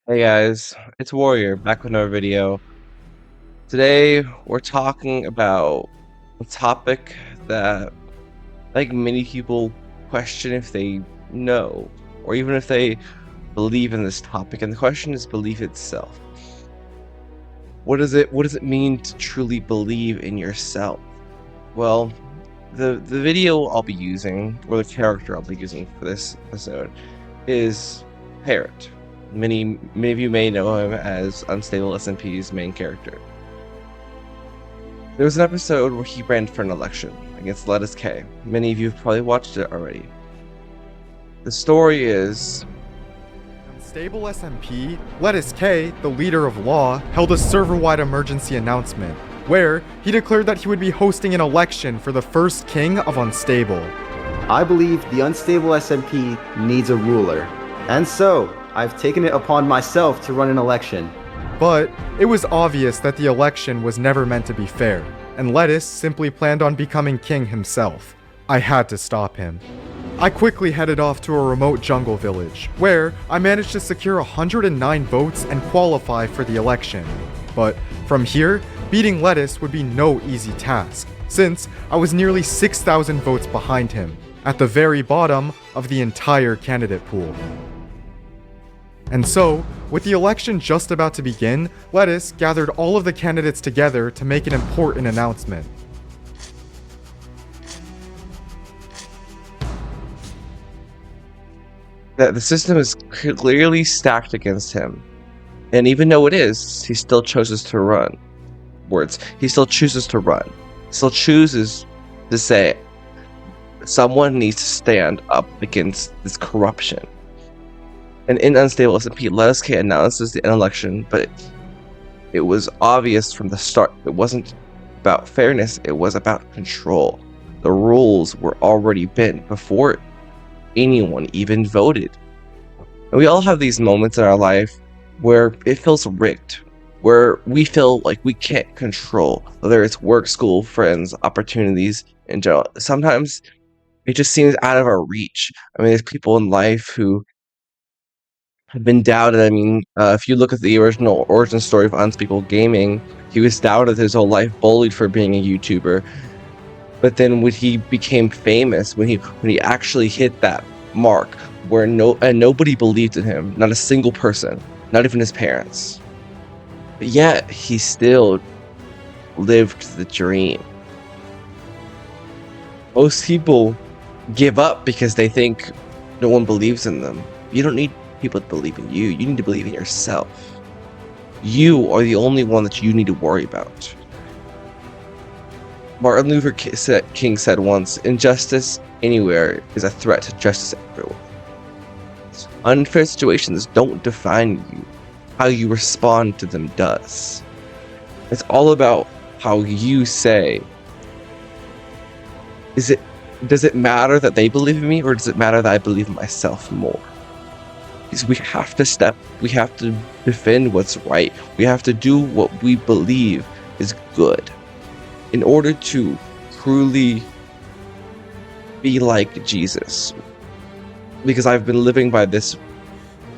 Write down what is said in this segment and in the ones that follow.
Hey guys, it's Warrior back with another video. Today we're talking about a topic that many people question if they know or even if they believe in this topic, and the question is belief itself. What does it mean to truly believe in yourself? Well, the video I'll be using, or the character I'll be using for this episode, is Parrot. Many of you may know him as UnstableSMP's main character. There was an episode where he ran for an election against Lettuce K. Many of you have probably watched it already. The story is... Unstable SMP, Lettuce K, the leader of Law, held a server-wide emergency announcement, where he declared that he would be hosting an election for the first king of Unstable. I believe the Unstable SMP needs a ruler, and so I've taken it upon myself to run an election. But it was obvious that the election was never meant to be fair, and Lettuce simply planned on becoming king himself. I had to stop him. I quickly headed off to a remote jungle village, where I managed to secure 109 votes and qualify for the election. But from here, beating Lettuce would be no easy task, since I was nearly 6,000 votes behind him, at the very bottom of the entire candidate pool. And so, with the election just about to begin, Lettuce gathered all of the candidates together to make an important announcement. that the system is clearly stacked against him. And even though it is, he still chooses to run. He still chooses to run. Still chooses to say, someone needs to stand up against this corruption. And in Unstable SMP, Lettuce K announces the election, but it was obvious from the start. It wasn't about fairness, it was about control. The rules were already bent before anyone even voted. And we all have these moments in our life where it feels rigged, where we feel like we can't control, whether it's work, school, friends, opportunities in general. Sometimes it just seems out of our reach. I mean, there's people in life who have been doubted. I mean, if you look at the original origin story of Unspeakable Gaming, he was doubted his whole life, bullied for being a YouTuber. But then when he became famous, when he actually hit that mark where nobody believed in him, not a single person, not even his parents. But yet he still lived the dream. Most people give up because they think no one believes in them. You don't need people to believe in you. You need to believe in yourself. You are the only one that you need to worry about. Martin Luther King said once, injustice anywhere is a threat to justice everywhere. Unfair situations don't define you. How you respond to them does. It's all about how you say, does it matter that they believe in me, or does it matter that I believe in myself more? Because we have to defend what's right. We have to do what we believe is good in order to truly be like Jesus. Because I've been living by this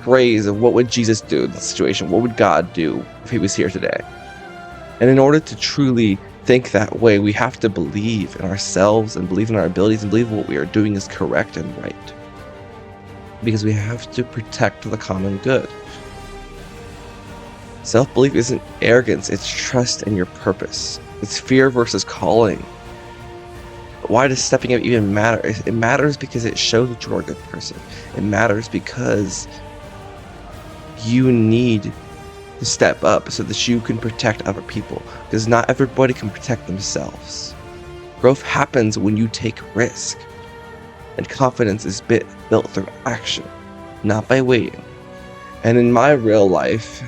phrase of what would Jesus do in this situation? What would God do if he was here today? And in order to truly think that way, we have to believe in ourselves and believe in our abilities and believe what we are doing is correct and right. Because we have to protect the common good. Self-belief isn't arrogance, it's trust in your purpose. It's fear versus calling. Why does stepping up even matter? It matters because it shows that you're a good person. It matters because you need to step up so that you can protect other people. Because not everybody can protect themselves. Growth happens when you take risk. And confidence is built through action, not by waiting. And in my real life,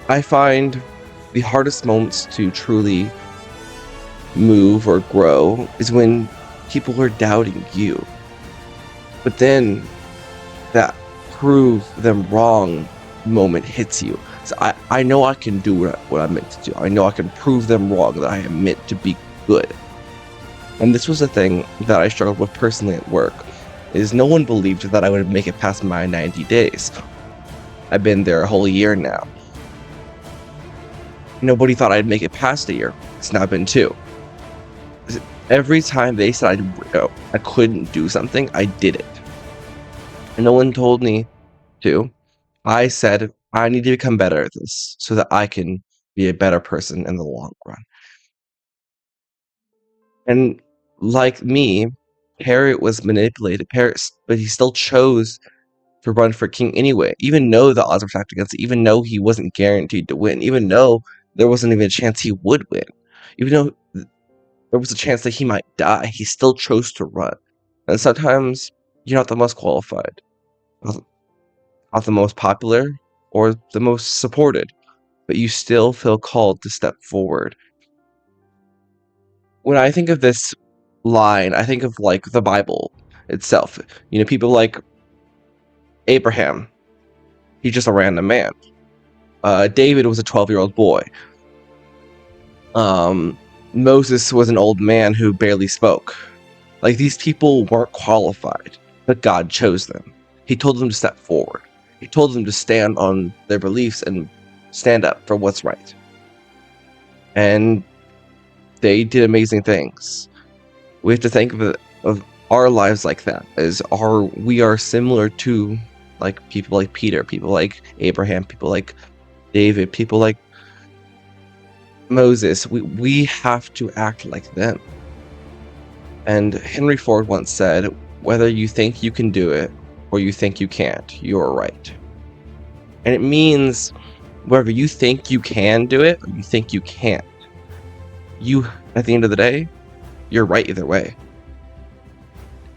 I find the hardest moments to truly move or grow is when people are doubting you. But then that prove them wrong moment hits you. So I know I can do what I'm meant to do. I know I can prove them wrong, that I am meant to be good. And this was a thing that I struggled with personally at work, is no one believed that I would make it past my 90 days. I've been there a whole year now. Nobody thought I'd make it past a year. It's now been 2. Every time they said I couldn't do something, I did it. And no one told me to. I said, I need to become better at this so that I can be a better person in the long run. And like me, Parrot was manipulated. But he still chose to run for king anyway, even though the odds were stacked against it, even though he wasn't guaranteed to win, even though there wasn't even a chance he would win, even though there was a chance that he might die, he still chose to run. And sometimes you're not the most qualified, not the most popular, or the most supported, but you still feel called to step forward. When I think of this line, I think of like the Bible itself. People like Abraham, he's just a random man. David was a 12-year-old boy. Moses was an old man who barely spoke. Like, these people weren't qualified, but God chose them. He told them to step forward. He told them to stand on their beliefs and stand up for what's right. And they did amazing things. We have to think of our lives like that, as we are similar to like people like Peter, people like Abraham, people like David, people like Moses. We have to act like them. And Henry Ford once said, whether you think you can do it or you think you can't, you're right. And it means whether you think you can do it or you think you can't, at the end of the day, you're right either way.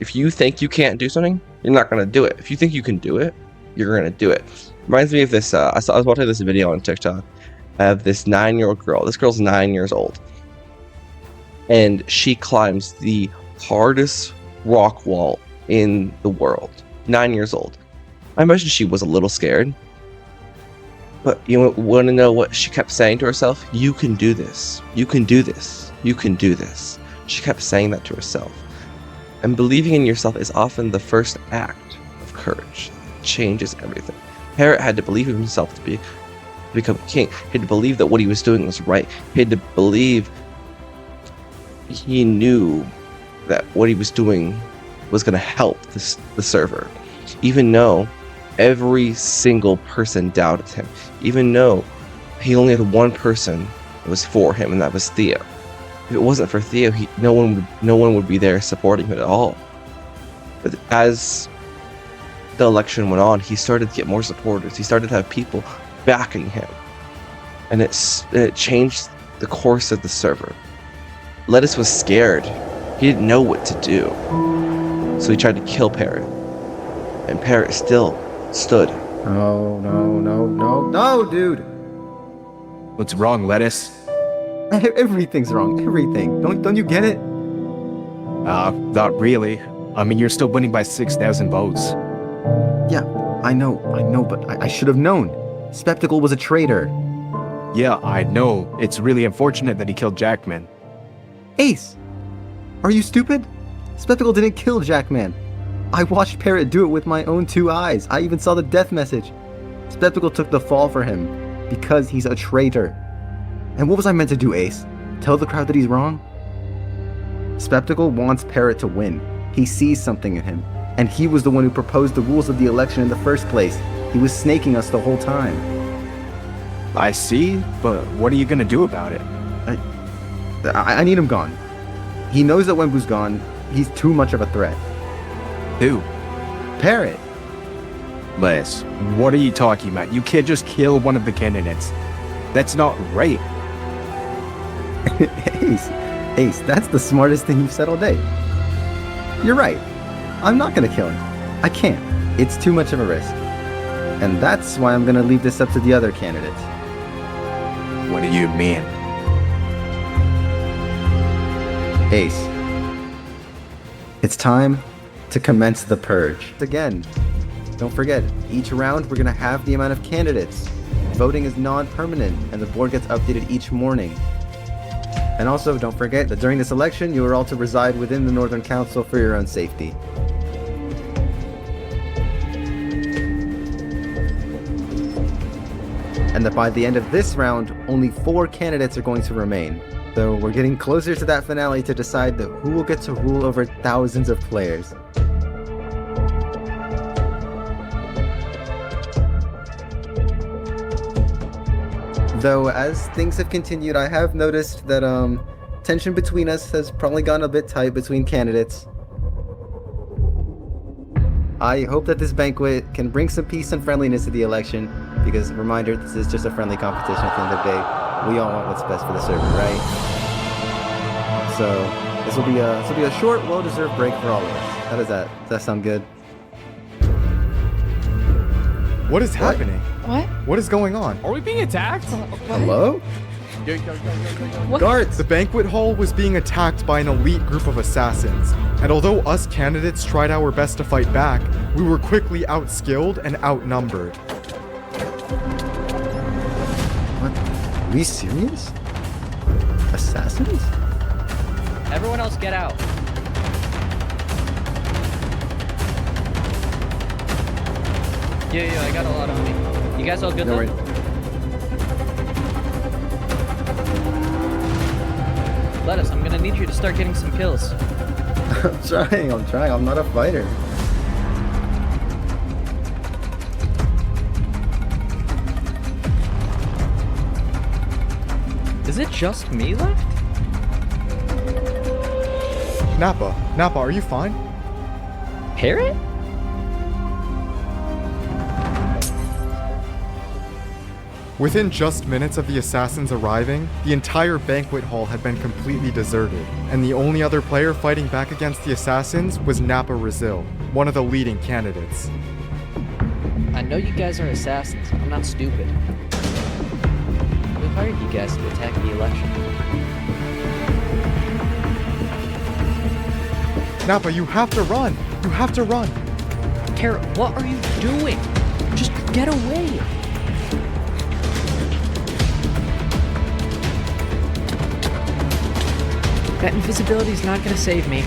If you think you can't do something, you're not going to do it. If you think you can do it, you're going to do it. Reminds me of this, I was watching this video on TikTok of this 9-year-old girl. This girl's 9 years old. And she climbs the hardest rock wall in the world. 9 years old. I imagine she was a little scared. But you want to know what she kept saying to herself? You can do this. You can do this. You can do this. She kept saying that to herself. And believing in yourself is often the first act of courage. It changes everything. Parrot had to believe in himself to become king. He had to believe that what he was doing was right. He had to believe he knew that what he was doing was going to help the server. Even though every single person doubted him. Even though he only had one person that was for him, and that was Theo. If it wasn't for Theo, no one would be there supporting him at all. But as the election went on, he started to get more supporters. He started to have people backing him. And it changed the course of the server. Lettuce was scared. He didn't know what to do. So he tried to kill Parrot. And Parrot still stood. No, dude. What's wrong, Lettuce? Everything's wrong. Everything. Don't you get it? Not really. I mean, you're still winning by 6,000 votes. Yeah, I know, but I should have known. Spectacle was a traitor. Yeah, I know. It's really unfortunate that he killed Jackman. Ace! Are you stupid? Spectacle didn't kill Jackman. I watched Parrot do it with my own 2 eyes. I even saw the death message. Spectacle took the fall for him because he's a traitor. And what was I meant to do, Ace? Tell the crowd that he's wrong? Spectacle wants Parrot to win. He sees something in him. And he was the one who proposed the rules of the election in the first place. He was snaking us the whole time. I see, but what are you gonna do about it? I need him gone. He knows that Wembu's gone. He's too much of a threat. Who? Parrot. Les, what are you talking about? You can't just kill one of the candidates. That's not right. Ace, that's the smartest thing you've said all day. You're right. I'm not gonna kill him. I can't. It's too much of a risk. And that's why I'm gonna leave this up to the other candidates. What do you mean? Ace, it's time to commence the purge. Again, don't forget, each round we're gonna have the amount of candidates. Voting is non-permanent, and the board gets updated each morning. And also, don't forget that during this election, you are all to reside within the Northern Council for your own safety. and that by the end of this round, only 4 candidates are going to remain. So we're getting closer to that finale to decide who will get to rule over thousands of players. Though, as things have continued, I have noticed that tension between us has probably gone a bit tight between candidates. I hope that this banquet can bring some peace and friendliness to the election, because, reminder, this is just a friendly competition at the end of the day. We all want what's best for the server, right? So, this will be a short, well-deserved break for all of us. How does that? Does that sound good? What is happening? What? What is going on? Are we being attacked? Hello? What? Guards! The banquet hall was being attacked by an elite group of assassins, and although us candidates tried our best to fight back, we were quickly outskilled and outnumbered. What? Are we serious? Assassins? Everyone else get out. Yeah, I got a lot on me. You guys all good though? Lettuce, I'm gonna need you to start getting some kills. I'm trying. I'm not a fighter. Is it just me left? Nappa, are you fine? Parrot? Within just minutes of the assassins arriving, the entire banquet hall had been completely deserted, and the only other player fighting back against the assassins was Nappa Razil, one of the leading candidates. I know you guys are assassins. I'm not stupid. Who hired you guys to attack the election? Nappa, you have to run! You have to run! Parrot, what are you doing? Just get away! That invisibility is not gonna save me.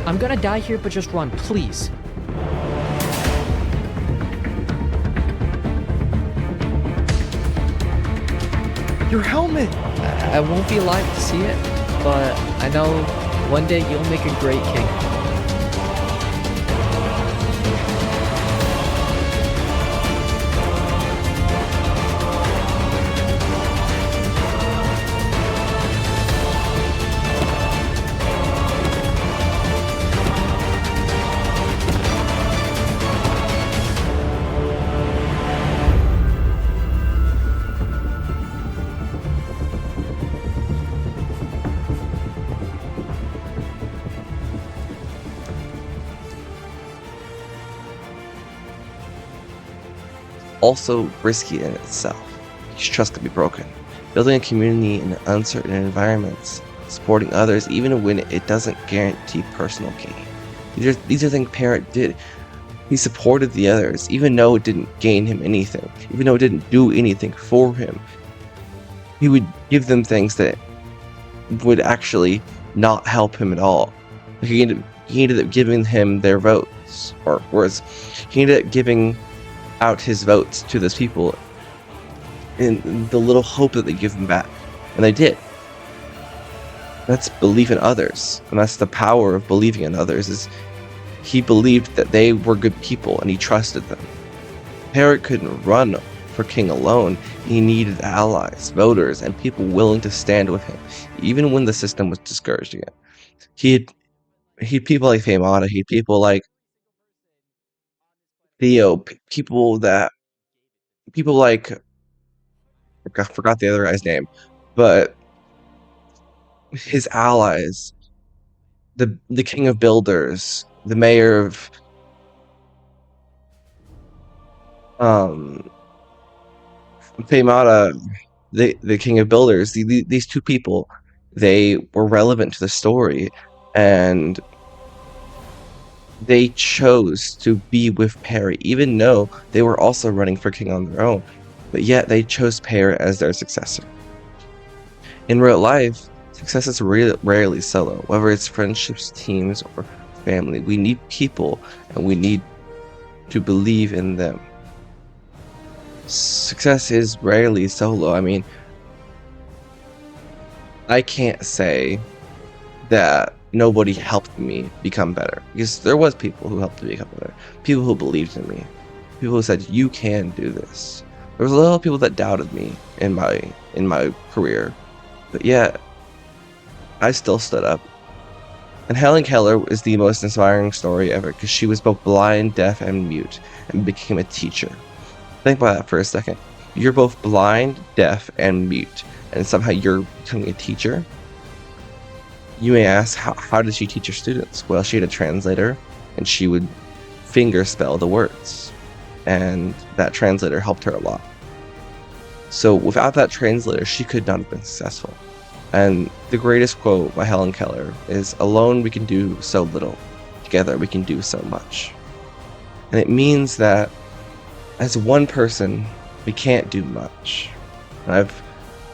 I'm gonna die here, but just run, please. Your helmet! I won't be alive to see it, but I know one day you'll make a great king. Also risky in itself. His trust can be broken. Building a community in uncertain environments, supporting others even when it doesn't guarantee personal gain. These are things Parrot did. He supported the others, even though it didn't gain him anything, even though it didn't do anything for him. He would give them things that would actually not help him at all. He ended up giving him their votes, or worse, he ended up giving out his votes to those people in the little hope that they give him back, and they did. That's belief in others, and that's the power of believing in others. Is he believed that they were good people and he trusted them. Parrot couldn't run for king alone. He needed allies, voters, and people willing to stand with him, even when the system was discouraging it. He had people like Famata, he had people like Theo, people like I forgot the other guy's name, but his allies, the king of builders, the mayor of Famata, the king of builders. These two people, they were relevant to the story, and they chose to be with Parrot, even though they were also running for king on their own. But yet they chose Parrot as their successor. In real life, success is rarely solo. Whether it's friendships, teams, or family, we need people and we need to believe in them. Success is rarely solo. I mean, I can't say that nobody helped me become better, because there was people who helped me become better, people who believed in me, people who said you can do this. There was a lot of people that doubted me in my career, but yet I still stood up. And Helen Keller is the most inspiring story ever, because she was both blind, deaf, and mute, and became a teacher. Think about that for a second. You're both blind, deaf, and mute, and somehow you're becoming a teacher. You may ask, how did she teach her students? Well, she had a translator, and she would finger spell the words, and that translator helped her a lot. So without that translator, she could not have been successful. And the greatest quote by Helen Keller is, "Alone we can do so little, together we can do so much." And it means that as one person, we can't do much. And I've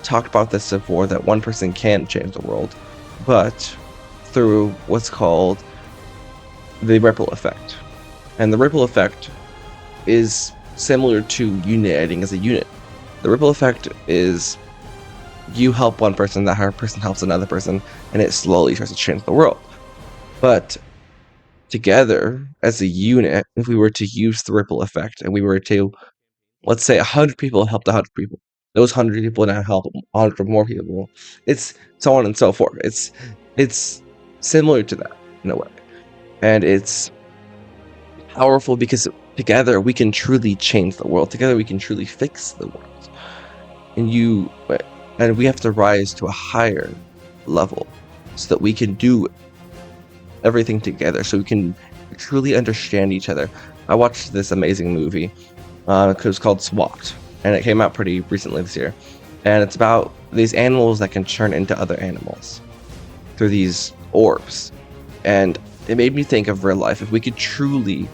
talked about this before, that one person can't change the world, but through what's called the ripple effect. And the ripple effect is similar to uniting as a unit. The ripple effect is you help one person, that person helps another person, and it slowly starts to change the world. But together, as a unit, if we were to use the ripple effect, and we were to, let's say 100 people helped 100 people, those 100 people now help 100 more people, it's so on and so forth. It's similar to that in a way. And it's powerful because together we can truly change the world. Together we can truly fix the world. And we have to rise to a higher level so that we can do everything together, so we can truly understand each other. I watched this amazing movie. It was called SWAT, and it came out pretty recently this year. And it's about these animals that can turn into other animals through these orbs. And it made me think of real life. If we could truly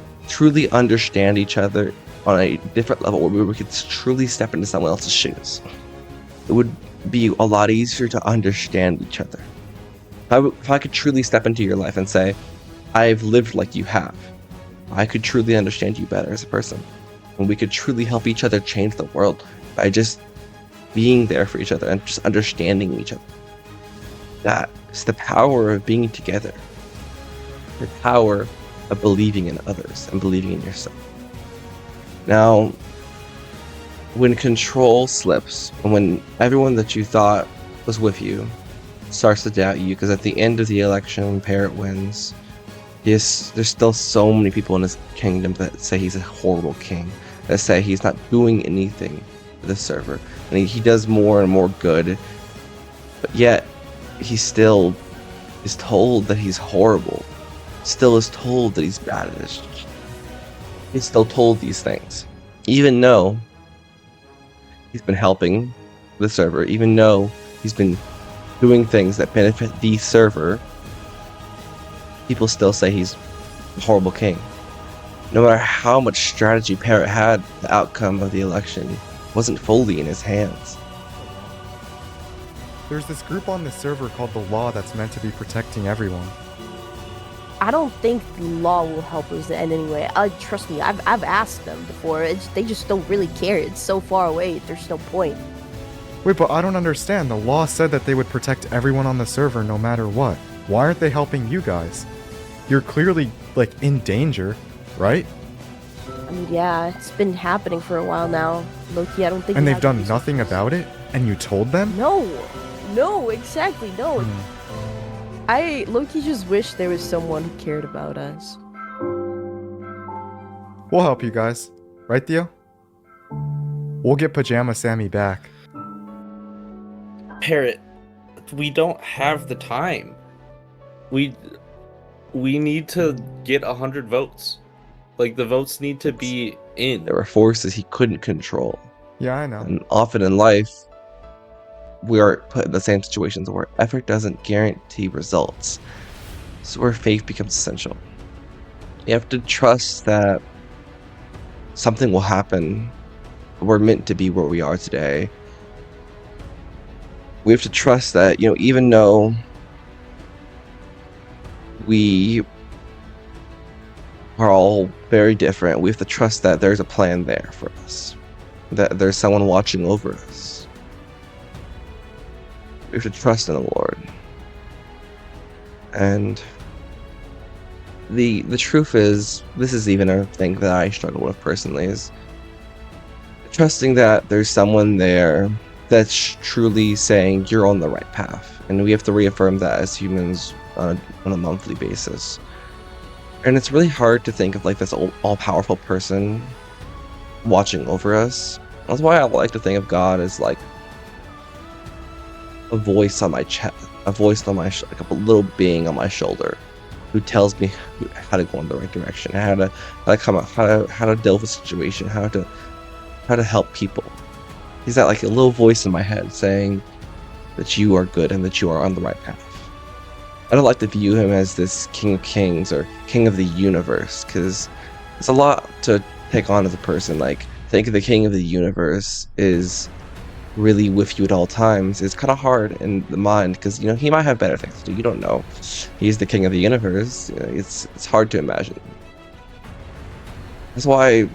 understand each other on a different level, where we could truly step into someone else's shoes, it would be a lot easier to understand each other. If I could truly step into your life and say, I've lived like you have, I could truly understand you better as a person. And we could truly help each other change the world by just being there for each other and just understanding each other. That is the power of being together. The power of believing in others and believing in yourself. Now, when control slips, and when everyone that you thought was with you starts to doubt you, because at the end of the election, when Parrot wins, yes, there's still so many people in his kingdom that say he's a horrible king, that say he's not doing anything for the server, and he does more and more good, but yet he still is told that he's horrible, still is told that he's bad at this. He's still told these things, even though he's been helping the server, even though he's been doing things that benefit the server. People still say he's a horrible king. No matter how much strategy Parrot had, the outcome of the election wasn't fully in his hands. There's this group on the server called the Law that's meant to be protecting everyone. I don't think the law will help us in any way. Trust me, I've asked them before. They just don't really care. It's so far away, there's no point. Wait, but I don't understand. The Law said that they would protect everyone on the server no matter what. Why aren't they helping you guys? You're clearly, in danger, right? I mean, yeah, it's been happening for a while now. Loki, I don't think... And they've done nothing about it? And you told them? No, exactly, no. I low-key just wish there was someone who cared about us. We'll help you guys. Right, Theo? We'll get Pajama Sammy back. Parrot, we don't have the time. We need to get 100 votes. The votes need to be in. There were forces he couldn't control. Yeah, I know. And often in life, we are put in the same situations where effort doesn't guarantee results. So where faith becomes essential. You have to trust that something will happen. We're meant to be where we are today. We have to trust that, even though we are all very different, we have to trust that there's a plan there for us, that there's someone watching over us. We have to trust in the Lord. And the truth is, this is even a thing that I struggle with personally, is trusting that there's someone there that's truly saying you're on the right path. And we have to reaffirm that as humans on a monthly basis. And it's really hard to think of like this all-powerful person watching over us. That's why I like to think of God as like a voice on my chest, a voice on my like a little being on my shoulder, who tells me how to go in the right direction, how to come out, how to deal with a situation, how to help people. He's that like a little voice in my head saying that you are good and that you are on the right path. I don't like to view him as this King of Kings or King of the universe, because it's a lot to take on as a person. Like, think the King of the universe is really with you at all times. It's kind of hard in the mind, because he might have better things to do. You don't know. He's the King of the universe. It's hard to imagine. That's why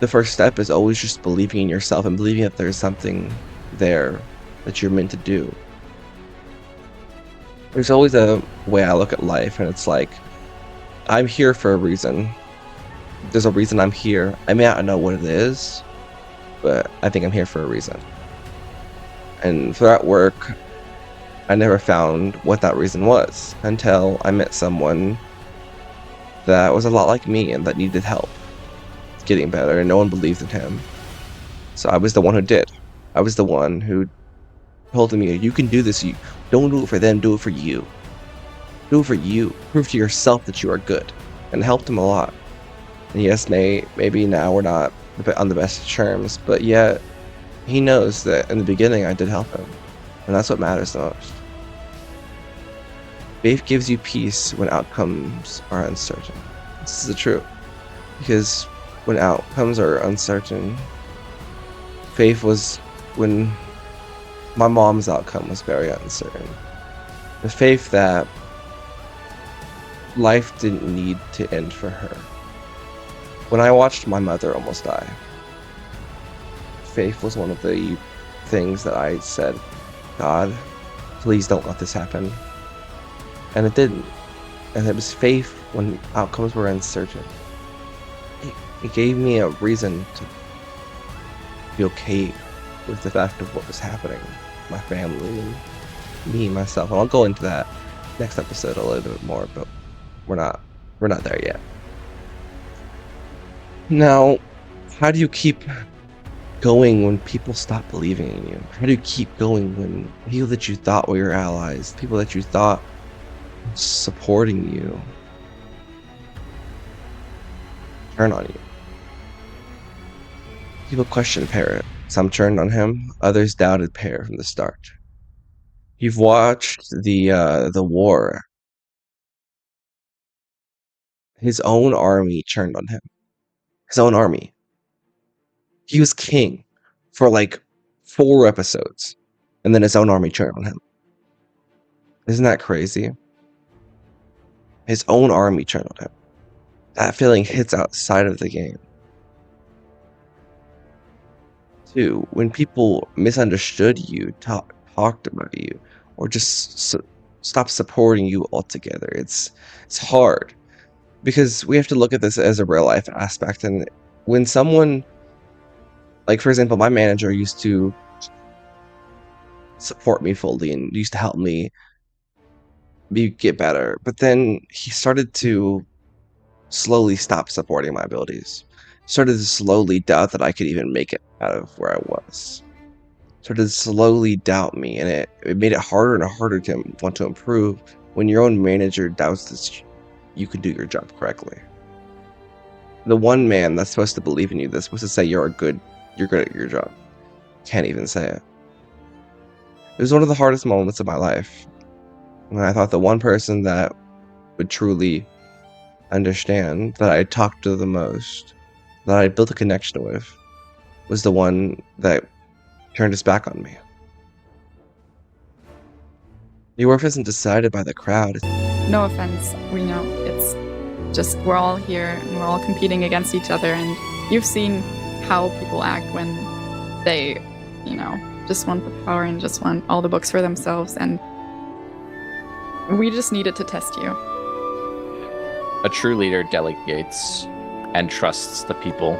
the first step is always just believing in yourself and believing that there's something there that you're meant to do. There's always a way I look at life, and it's like, I'm here for a reason. There's a reason I'm here. I may not know what it is, but I think I'm here for a reason. And for that work, I never found what that reason was until I met someone that was a lot like me and that needed help getting better, and no one believed in him. So I was the one who did. I was the one who told him, you can do this. You don't do it for them, do it for you. Do it for you. Prove to yourself that you are good. And helped him a lot. And yes, maybe now we're not on the best terms, but yet he knows that in the beginning I did help him. And that's what matters the most. Faith gives you peace when outcomes are uncertain. This is the truth. Because when outcomes are uncertain, faith was when my mom's outcome was very uncertain. The faith that life didn't need to end for her. When I watched my mother almost die, faith was one of the things that I said, God, please don't let this happen. And it didn't. And it was faith when outcomes were uncertain. It gave me a reason to be okay with the fact of what was happening, my family and me, myself. And I'll go into that next episode a little bit more, but we're not there yet. Now, how do you keep going when people stop believing in you? How do you keep going when people that you thought were your allies, people that you thought were supporting you, turn on you? People questioned Parrot. Some turned on him, others doubted Parrot from the start. You've watched the war. His own army turned on him. His own army. He was king for like 4 episodes, and then his own army turned on him. Isn't that crazy? His own army turned on him. That feeling hits outside of the game. 2, when people misunderstood you, talked about you, or just stopped supporting you altogether. It's hard, because we have to look at this as a real life aspect. And when someone, like for example, my manager used to support me fully and used to help me get better, but then he started to slowly stop supporting my abilities. Started to slowly doubt that I could even make it out of where I was. Started to slowly doubt me, and it made it harder and harder to want to improve when your own manager doubts that you can do your job correctly. The one man that's supposed to believe in you, that's supposed to say you're good at your job, can't even say it. It was one of the hardest moments of my life when I thought the one person that would truly understand, that I talked to the most, that I built a connection with, was the one that turned his back on me. Your worth isn't decided by the crowd. No offense, we know it's just we're all here and we're all competing against each other, and you've seen how people act when they, just want the power and just want all the books for themselves, and we just needed to test you. A true leader delegates and trusts the people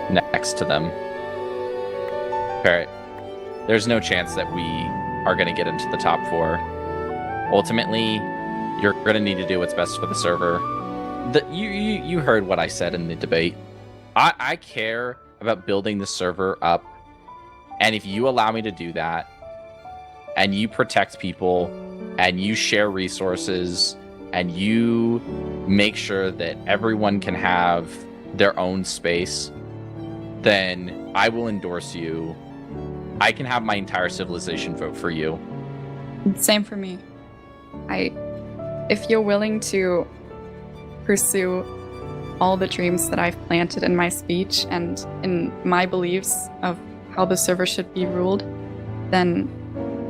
next to them. Parrot, there's no chance that we are going to get into the top 4. Ultimately, you're going to need to do what's best for the server. You heard what I said in the debate. I care about building the server up, and if you allow me to do that, and you protect people, and you share resources, and you make sure that everyone can have their own space, then I will endorse you. I can have my entire civilization vote for you. Same for me. If you're willing to pursue all the dreams that I've planted in my speech and in my beliefs of how the server should be ruled, then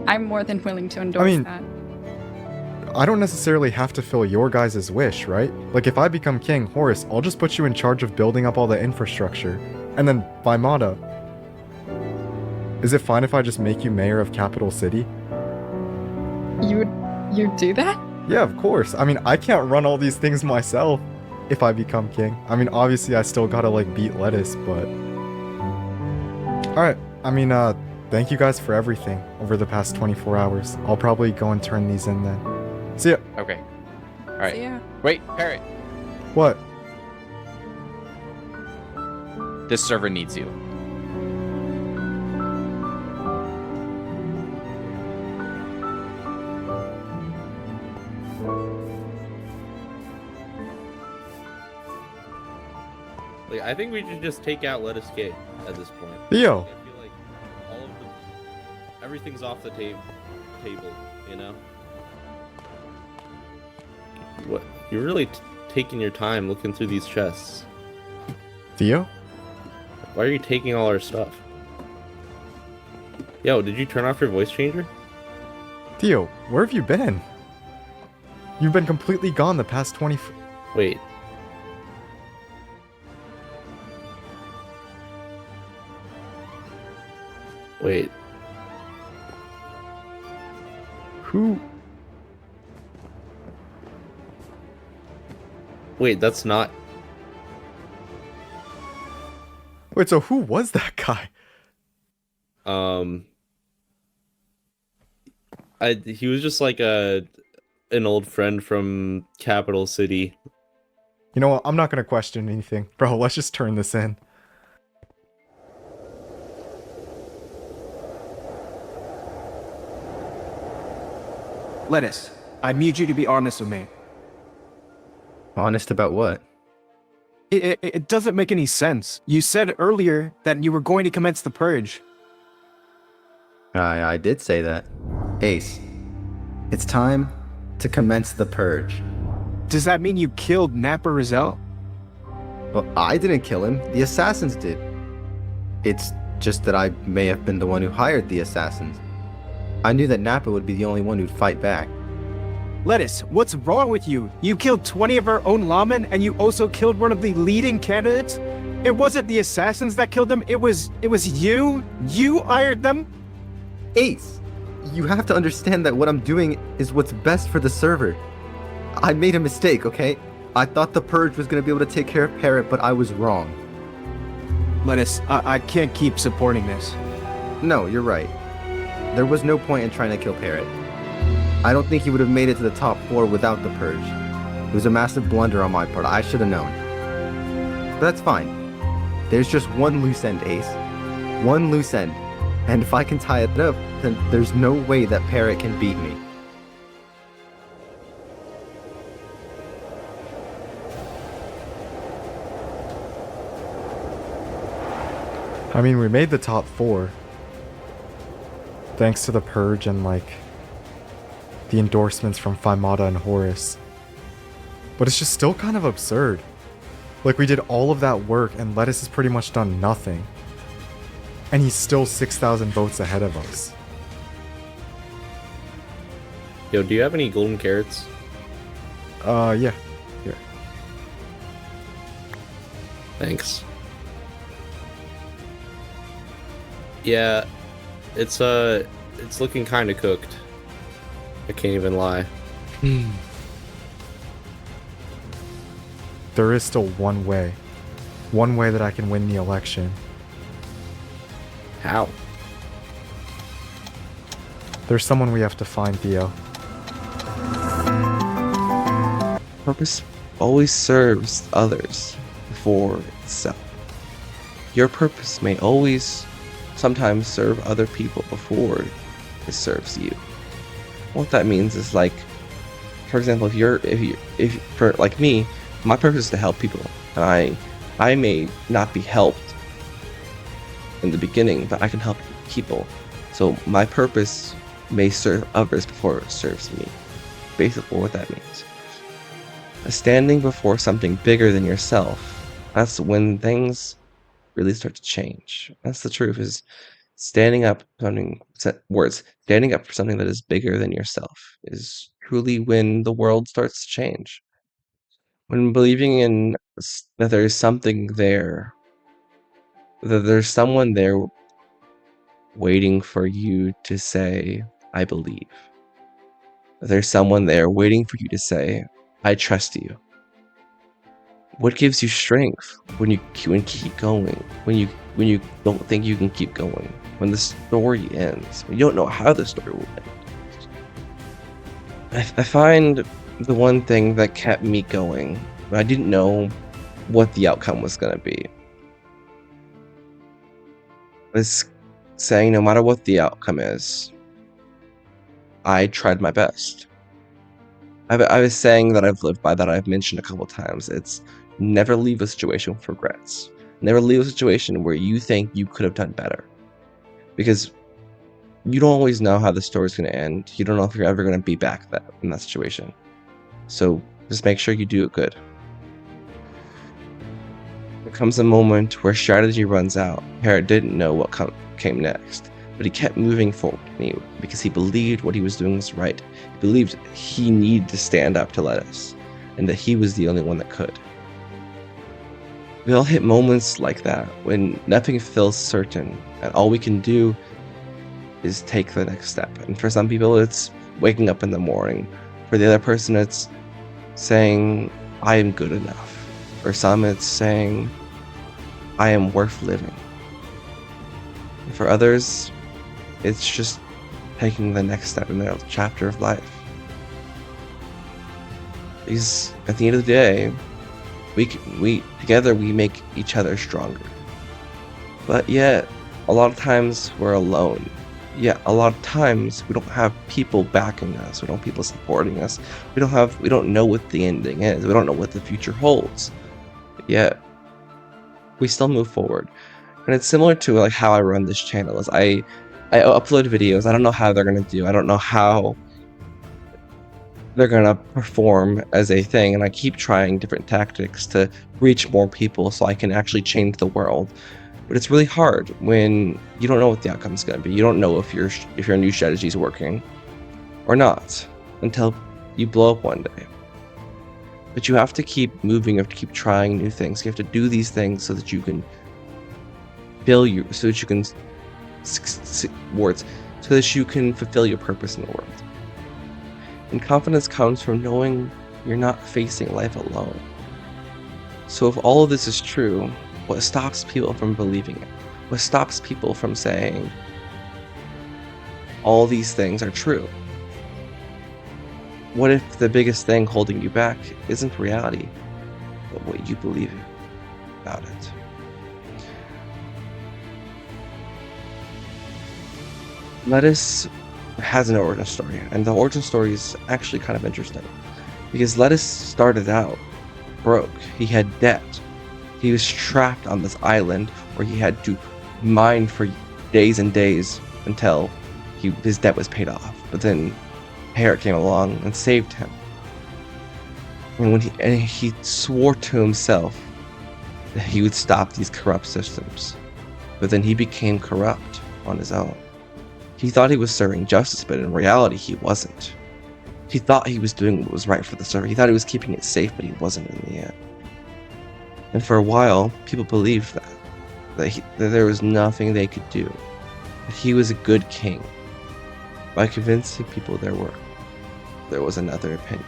I'm more than willing to endorse that. I don't necessarily have to fill your guys' wish, right? Like, if I become king, Horus, I'll just put you in charge of building up all the infrastructure. And then, Vaimata, is it fine if I just make you mayor of Capital City? You'd do that? Yeah, of course. I mean, I can't run all these things myself if I become king. I mean, obviously, I still gotta, beat Lettuce, but... Alright, thank you guys for everything over the past 24 hours. I'll probably go and turn these in then. See ya. Okay. All right. See ya. Wait, Parrot. What? This server needs you. I think we should just take out Lettuce K at this point. Theo. I feel like everything's off the table, you know? What? You're really taking your time looking through these chests. Theo? Why are you taking all our stuff? Yo, did you turn off your voice changer? Theo, where have you been? You've been completely gone the past 20... Wait. Wait. Who? Wait, that's not... Wait, so who was that guy? He was just like an old friend from Capital City. You know what? I'm not gonna question anything. Bro, let's just turn this in. Lettuce, I need you to be honest with me. Honest about what? It doesn't make any sense. You said earlier that you were going to commence the purge. I did say that. Ace, it's time to commence the purge. Does that mean you killed Napa Rizal? Well, I didn't kill him. The assassins did. It's just that I may have been the one who hired the assassins. I knew that Napa would be the only one who'd fight back. Lettuce, what's wrong with you? You killed 20 of our own lawmen, and you also killed one of the leading candidates? It wasn't the assassins that killed them, it was you? You hired them? Ace, you have to understand that what I'm doing is what's best for the server. I made a mistake, okay? I thought the purge was going to be able to take care of Parrot, but I was wrong. Lettuce, I can't keep supporting this. No, you're right. There was no point in trying to kill Parrot. I don't think he would have made it to the top 4 without the purge. It was a massive blunder on my part. I should have known. But that's fine. There's just one loose end, Ace. One loose end. And if I can tie it up, then there's no way that Parrot can beat me. I mean, we made the top 4. Thanks to the purge and, the endorsements from Vaimata and Horus. But it's just still kind of absurd. Like, we did all of that work and Lettuce has pretty much done nothing. And he's still 6,000 votes ahead of us. Yo, do you have any golden carrots? Yeah. Here. Thanks. Yeah, it's looking kind of cooked. I can't even lie. There is still one way. One way that I can win the election. How? There's someone we have to find, Theo. Purpose always serves others before itself. Your purpose may always sometimes serve other people before it serves you. What that means is, like, for example, if for like me, my purpose is to help people. And I may not be helped in the beginning, but I can help people. So my purpose may serve others before it serves me. Basically what that means. Standing before something bigger than yourself, that's when things really start to change. That's the truth, is standing up standing up for something that is bigger than yourself is truly when the world starts to change. When believing in that there is something there, that there's someone there waiting for you to say, I believe. There's someone there waiting for you to say, I trust you. What gives you strength when you keep going? When you don't think you can keep going? When the story ends? When you don't know how the story will end? I find the one thing that kept me going, I didn't know what the outcome was going to be, was saying no matter what the outcome is, I tried my best. I was saying that I've lived by, that I've mentioned a couple times. It's never leave a situation with regrets. Never leave a situation where you think you could have done better. Because you don't always know how the story's going to end. You don't know if you're ever going to be back in that situation. So just make sure you do it good. There comes a moment where strategy runs out. Parrot didn't know what came next, but he kept moving forward because he believed what he was doing was right. He believed he needed to stand up to Lettuce, and that he was the only one that could. We all hit moments like that when nothing feels certain, and all we can do is take the next step. And for some people, it's waking up in the morning. For the other person, it's saying, I am good enough. For some, it's saying, I am worth living. And for others, it's just taking the next step in their chapter of life. Because at the end of the day, we together we make each other stronger. But yet, a lot of times we're alone. Yet a lot of times we don't have people backing us. We don't have people supporting us. We don't know what the ending is. We don't know what the future holds. Yet we still move forward. And it's similar to like how I run this channel. Is I upload videos. I don't know how they're gonna do. I don't know how they're gonna perform as a thing, and I keep trying different tactics to reach more people so I can actually change the world. But it's really hard when you don't know what the outcome is gonna be. You don't know if your new strategy is working or not until you blow up one day. But you have to keep moving. You have to keep trying new things. You have to do these things so that you can so that you can fulfill your purpose in the world. And confidence comes from knowing you're not facing life alone. So if all of this is true, what stops people from believing it? What stops people from saying all these things are true? What if the biggest thing holding you back isn't reality, but what you believe about it? Lettuce has an origin story, and the origin story is actually kind of interesting. Because Lettuce started out broke. He had debt. He was trapped on this island where he had to mine for days and days until his debt was paid off. But then Parrot came along and saved him. And he swore to himself that he would stop these corrupt systems. But then he became corrupt on his own. He thought he was serving justice, but in reality he wasn't. He thought he was doing what was right for the server. He thought he was keeping it safe, but he wasn't in the end. And for a while, people believed that there was nothing they could do. That he was a good king. By convincing people there was another opinion.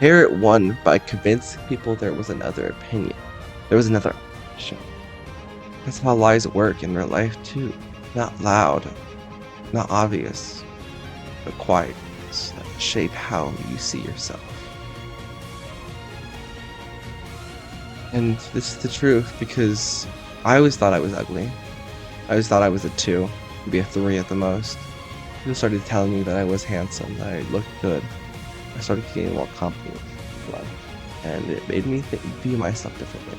Parrot won by convincing people there was another opinion. There was another option. That's how lies work in real life too. Not loud, not obvious, but quiet. That shape how you see yourself. And this is the truth, because I always thought I was ugly. I always thought I was a 2, maybe a 3 at the most. People started telling me that I was handsome, that I looked good. I started getting more compliments in life, and it made me view myself differently.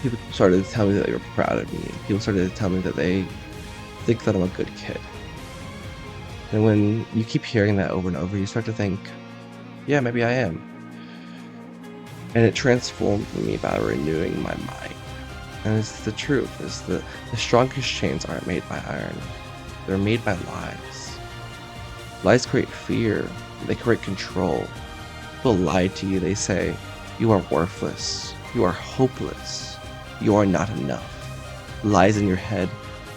People started to tell me that they were proud of me. People started to tell me that they think that I'm a good kid. And when you keep hearing that over and over, you start to think, yeah, maybe I am. And it transformed me by renewing my mind. And it's the truth, is the strongest chains aren't made by iron. They're made by lies. Lies create fear. They create control. People lie to you. They say, you are worthless. You are hopeless. You are not enough. Lies in your head.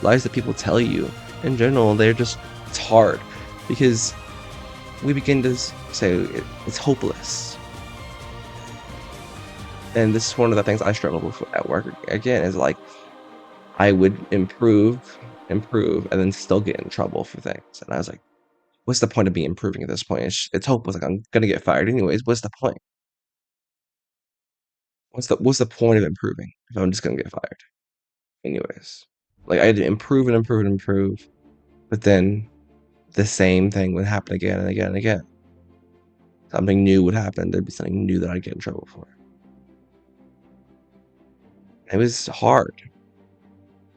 Lies that people tell you. In general, it's hard. Because we begin to say it's hopeless. And this is one of the things I struggle with at work again, is like, I would improve, and then still get in trouble for things. And I was like, what's the point of me improving at this point? It's hopeless. Like, I'm gonna get fired anyways. What's the point? What's the point of improving if I'm just gonna get fired? Anyways. Like, I had to improve, but then the same thing would happen again and again and again. Something new would happen. There'd be something new that I'd get in trouble for. It was hard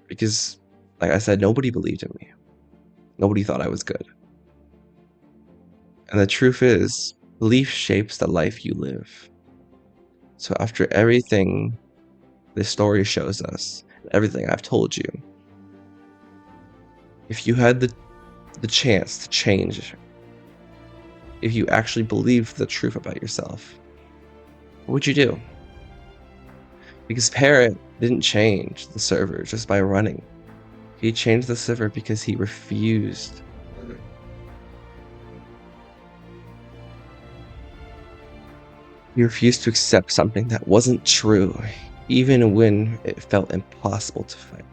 because, like I said, nobody believed in me. Nobody thought I was good. And the truth is, belief shapes the life you live. So after everything this story shows us, everything I've told you, if you had the chance to change, if you actually believed the truth about yourself, what would you do? Because Parrot didn't change the server just by running. He changed the server because he refused. He refused to accept something that wasn't true, even when it felt impossible to fight.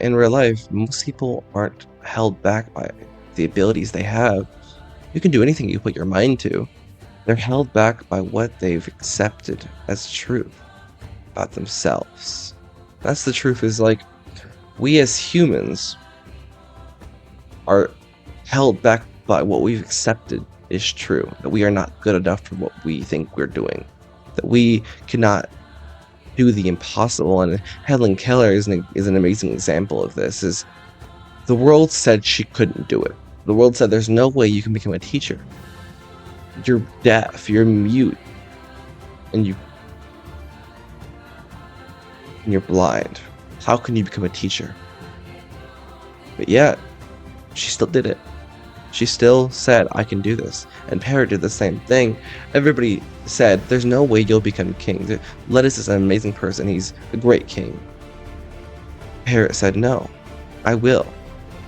In real life, most people aren't held back by the abilities they have. You can do anything you put your mind to. They're held back by what they've accepted as truth about themselves. That's the truth, is like, we as humans are held back by what we've accepted is true, that we are not good enough for what we think we're doing, that we cannot do the impossible. And Helen Keller is an amazing example of this. Is the world said she couldn't do it. The world said there's no way you can become a teacher. You're deaf, you're mute, and you're blind. How can you become a teacher? But yet, she still did it. She still said, I can do this. And Parrot did the same thing. Everybody said, there's no way you'll become king. Lettuce is an amazing person. He's a great king. Parrot said, no, I will.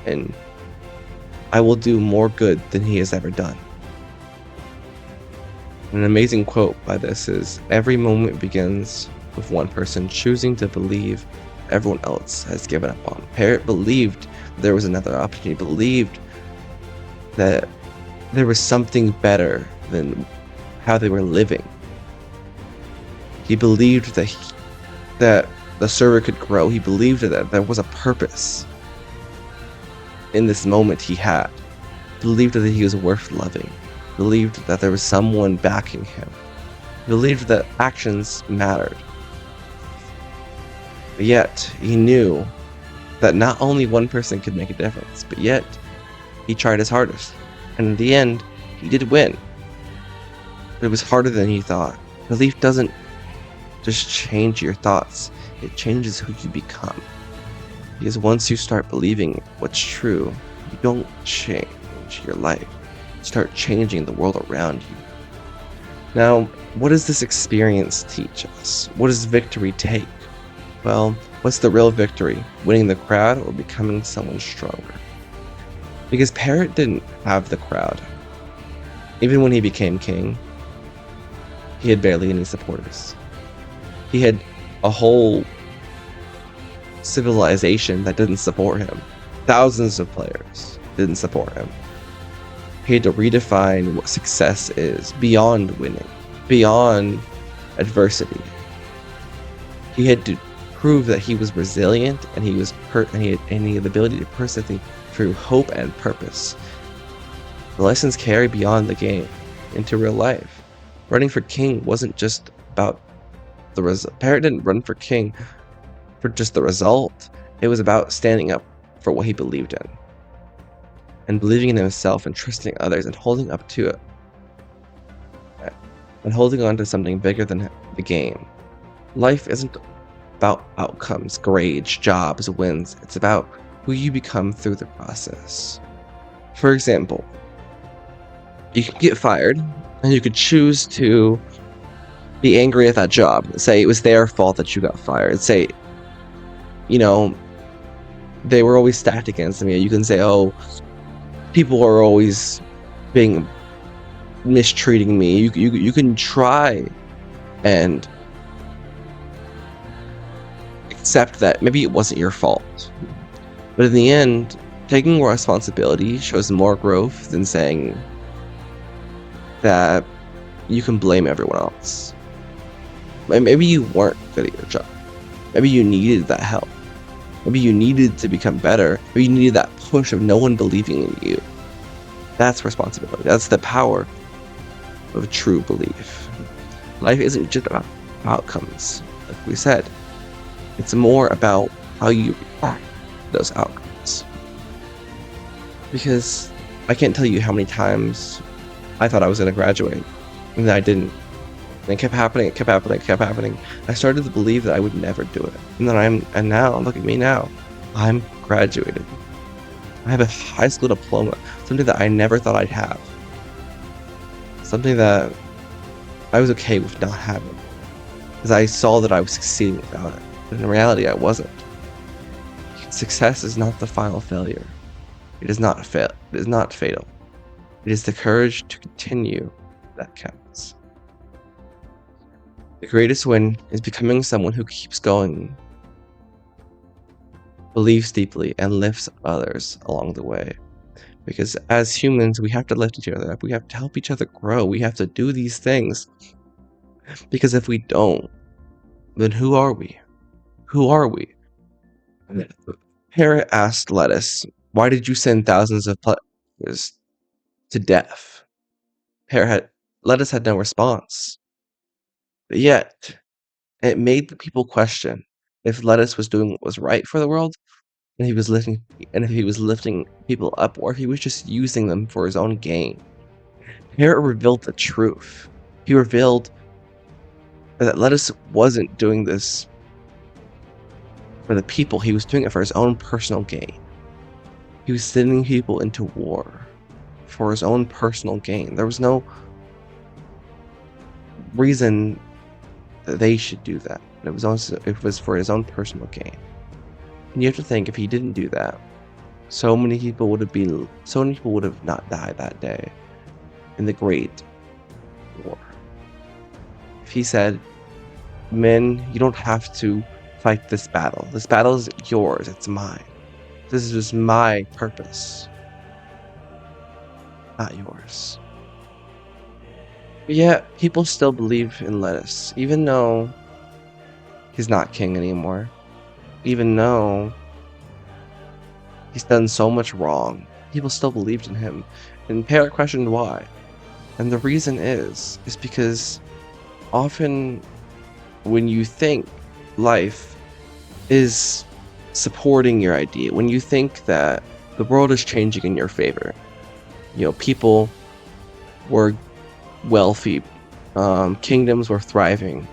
And I will do more good than he has ever done. An amazing quote by this is, every moment begins with one person choosing to believe everyone else has given up on. Parrot believed there was another opportunity, believed that there was something better than how they were living. He believed that the server could grow. He believed that there was a purpose in this moment he had. Believed that he was worth loving. Believed that there was someone backing him. Believed that actions mattered. But yet, he knew that not only one person could make a difference, but yet He tried his hardest, and in the end, he did win. But it was harder than he thought. Belief doesn't just change your thoughts, it changes who you become. Because once you start believing what's true, you don't change your life. You start changing the world around you. Now, what does this experience teach us? What does victory take? Well, what's the real victory? Winning the crowd or becoming someone stronger? Because Parrot didn't have the crowd. Even when he became king, he had barely any supporters. He had a whole civilization that didn't support him. Thousands of players didn't support him. He had to redefine what success is beyond winning, beyond adversity. He had to prove that he was resilient and he had the ability to persevere through hope and purpose. The lessons carry beyond the game into real life. Running for king wasn't just about the result. Parrot didn't run for king for just the result. It was about standing up for what he believed in, and believing in himself and trusting others and holding up to it, and holding on to something bigger than the game. Life isn't about outcomes, grades, jobs, wins. It's about who you become through the process. For example, you can get fired and you could choose to be angry at that job. Say it was their fault that you got fired. Say, they were always stacked against me. You can say, oh, people are always mistreating me. You can try and accept that maybe it wasn't your fault. But in the end, taking responsibility shows more growth than saying that you can blame everyone else. Maybe you weren't good at your job. Maybe you needed that help. Maybe you needed to become better. Maybe you needed that push of no one believing in you. That's responsibility. That's the power of true belief. Life isn't just about outcomes, like we said. It's more about how you react to those outcomes. Because I can't tell you how many times I thought I was going to graduate, and then I didn't. And it kept happening, it kept happening, it kept happening. I started to believe that I would never do it. And now, look at me now. I'm graduated. I have a high school diploma, something that I never thought I'd have. Something that I was okay with not having. Because I saw that I was succeeding without it. But in reality, I wasn't. Success is not the final failure. It is not fatal. It is the courage to continue that counts. The greatest win is becoming someone who keeps going, believes deeply, and lifts others along the way. Because as humans, we have to lift each other up. We have to help each other grow. We have to do these things. Because if we don't, then who are we? Who are we? Parrot asked Lettuce, why did you send thousands of players to death? Lettuce had no response. But yet, it made the people question if Lettuce was doing what was right for the world, and if he was lifting people up, or if he was just using them for his own gain. Parrot revealed the truth. He revealed that Lettuce wasn't doing this for the people. He was doing it for his own personal gain. He was sending people into war for his own personal gain. There was no reason that they should do that. It was for his own personal gain. And you have to think, if he didn't do that, so many people would have not died that day in the Great War. If he said, men, you don't have to fight this battle. This battle is yours, it's mine. This is just my purpose, not yours. But yet, people still believe in Lettuce, even though he's not king anymore. Even though he's done so much wrong, people still believed in him. And Parrot questioned why. And the reason is because often when you think life is supporting your idea, when you think that the world is changing in your favor. People were wealthy, kingdoms were thriving,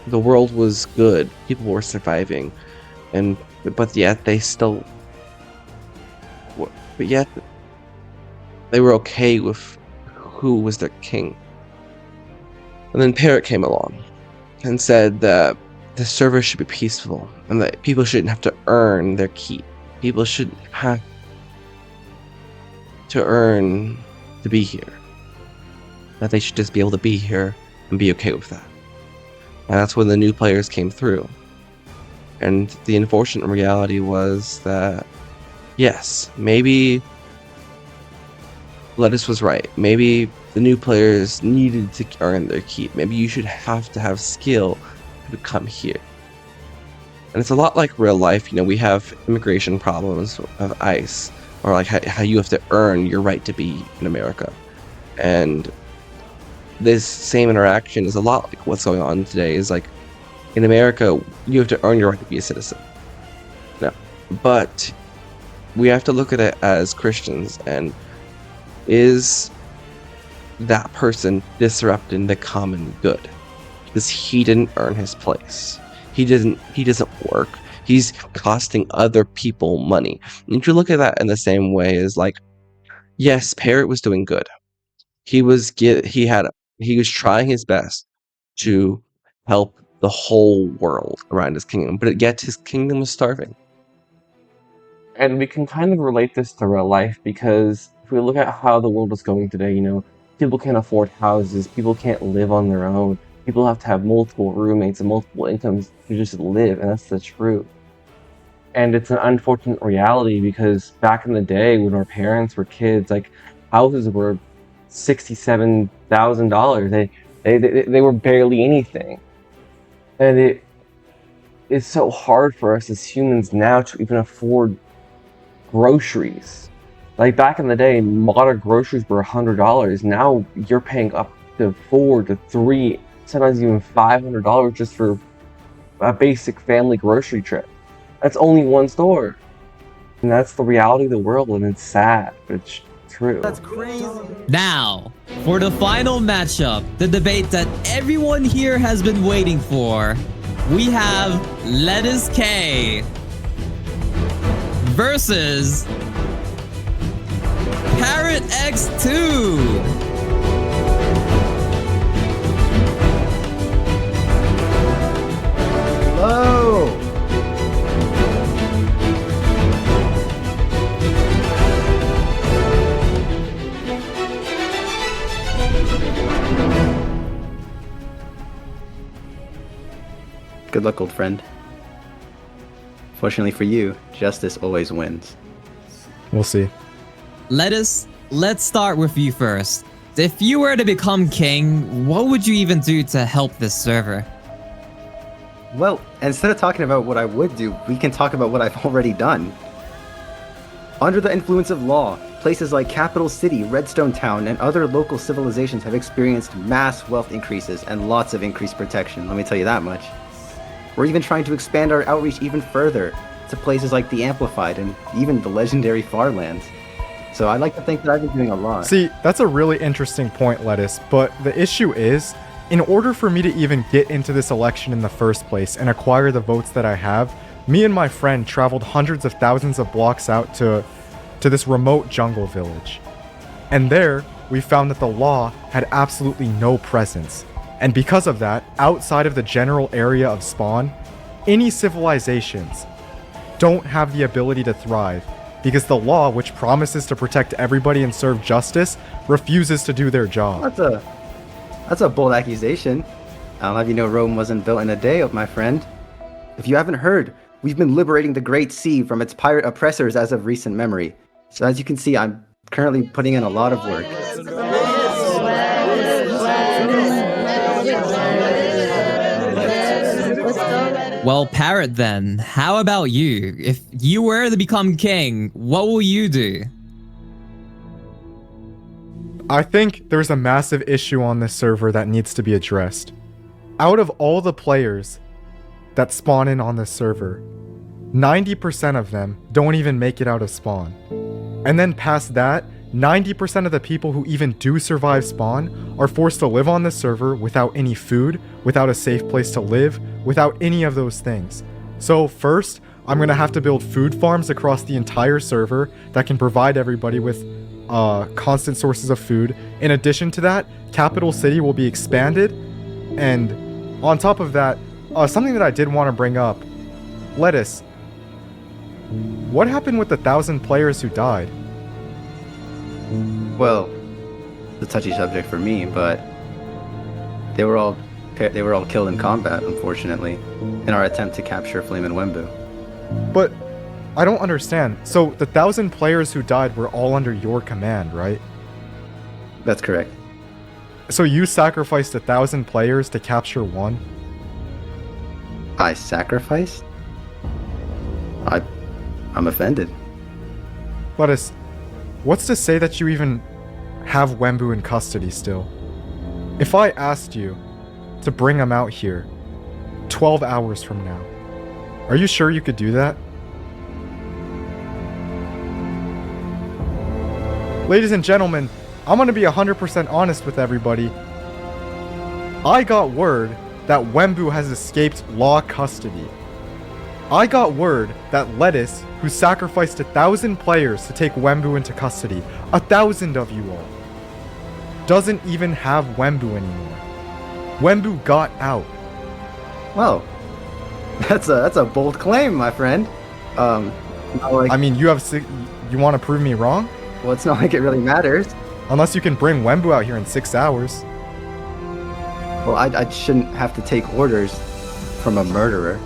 the world was good, people were surviving, but yet they were okay with who was their king. And then Parrot came along and said that the server should be peaceful and that people shouldn't have to earn their keep. People shouldn't have to earn to be here. That they should just be able to be here and be okay with that. And that's when the new players came through. And the unfortunate reality was that, yes, maybe Lettuce was right. Maybe the new players needed to earn their keep. Maybe you should have to have skill to come here. And it's a lot like real life. We have immigration problems of ICE, or like how you have to earn your right to be in America. And this same interaction is a lot like what's going on today. Is like in America, you have to earn your right to be a citizen. No, but we have to look at it as Christians, and is that person disrupting the common good because he didn't earn his place? He doesn't work. He's costing other people money. And if you look at that in the same way as like, yes, Parrot was doing good. He was trying his best to help the whole world around his kingdom, but yet his kingdom was starving. And we can kind of relate this to real life, because if we look at how the world is going today, people can't afford houses, people can't live on their own, people have to have multiple roommates and multiple incomes to just live, and that's the truth. And it's an unfortunate reality, because back in the day when our parents were kids, like, houses were $67,000. They were barely anything. And it's so hard for us as humans now to even afford groceries. Like back in the day, modern groceries were $100. Now you're paying up to $400 to $300, sometimes even $500 just for a basic family grocery trip. That's only one store. And that's the reality of the world, and it's sad, but it's true. That's crazy. Now, for the final matchup, the debate that everyone here has been waiting for, we have Lettuce K versus Parrot X2. Hello. Good luck, old friend. Fortunately for you, justice always wins. We'll see. Lettuce, let's start with you first. If you were to become king, what would you even do to help this server? Well, instead of talking about what I would do, we can talk about what I've already done. Under the influence of law, places like Capital City, Redstone Town, and other local civilizations have experienced mass wealth increases and lots of increased protection, let me tell you that much. We're even trying to expand our outreach even further to places like the Amplified and even the legendary Farlands. So I like to think that I've been doing a lot. See, that's a really interesting point, Lettuce, but the issue is, in order for me to even get into this election in the first place and acquire the votes that I have, me and my friend traveled hundreds of thousands of blocks out to this remote jungle village. And there, we found that the law had absolutely no presence. And because of that, outside of the general area of spawn, any civilizations don't have the ability to thrive, because the law, which promises to protect everybody and serve justice, refuses to do their job. That's a bold accusation. I'll have you know Rome wasn't built in a day, my friend. If you haven't heard, we've been liberating the Great Sea from its pirate oppressors as of recent memory. So as you can see, I'm currently putting in a lot of work. Well, Parrot then, how about you? If you were to become king, what will you do? I think there's a massive issue on this server that needs to be addressed. Out of all the players that spawn in on this server, 90% of them don't even make it out of spawn. And then past that, 90% of the people who even do survive spawn are forced to live on the server without any food, without a safe place to live, without any of those things. So first, I'm gonna have to build food farms across the entire server that can provide everybody with constant sources of food. In addition to that, Capital City will be expanded. And on top of that, something that I did want to bring up, Lettuce, what happened with the 1,000 players who died? Well, it's a touchy subject for me, but they were all killed in combat, unfortunately, in our attempt to capture Flame and Wembu. But I don't understand. So the 1,000 players who died were all under your command, right? That's correct. So you sacrificed 1,000 players to capture one? I sacrificed? I'm offended. Lettuce, what's to say that you even have Wembu in custody still? If I asked you to bring him out here 12 hours from now, are you sure you could do that? Ladies and gentlemen, I'm gonna be 100% honest with everybody. I got word that Wembu has escaped law custody. I got word that Lettuce, who sacrificed 1,000 players to take Wembu into custody, 1,000 of you all, doesn't even have Wembu anymore. Wembu got out. Well, that's a bold claim, my friend. I mean, you want to prove me wrong? Well, it's not like it really matters. Unless you can bring Wembu out here in 6 hours. Well, I shouldn't have to take orders from a murderer.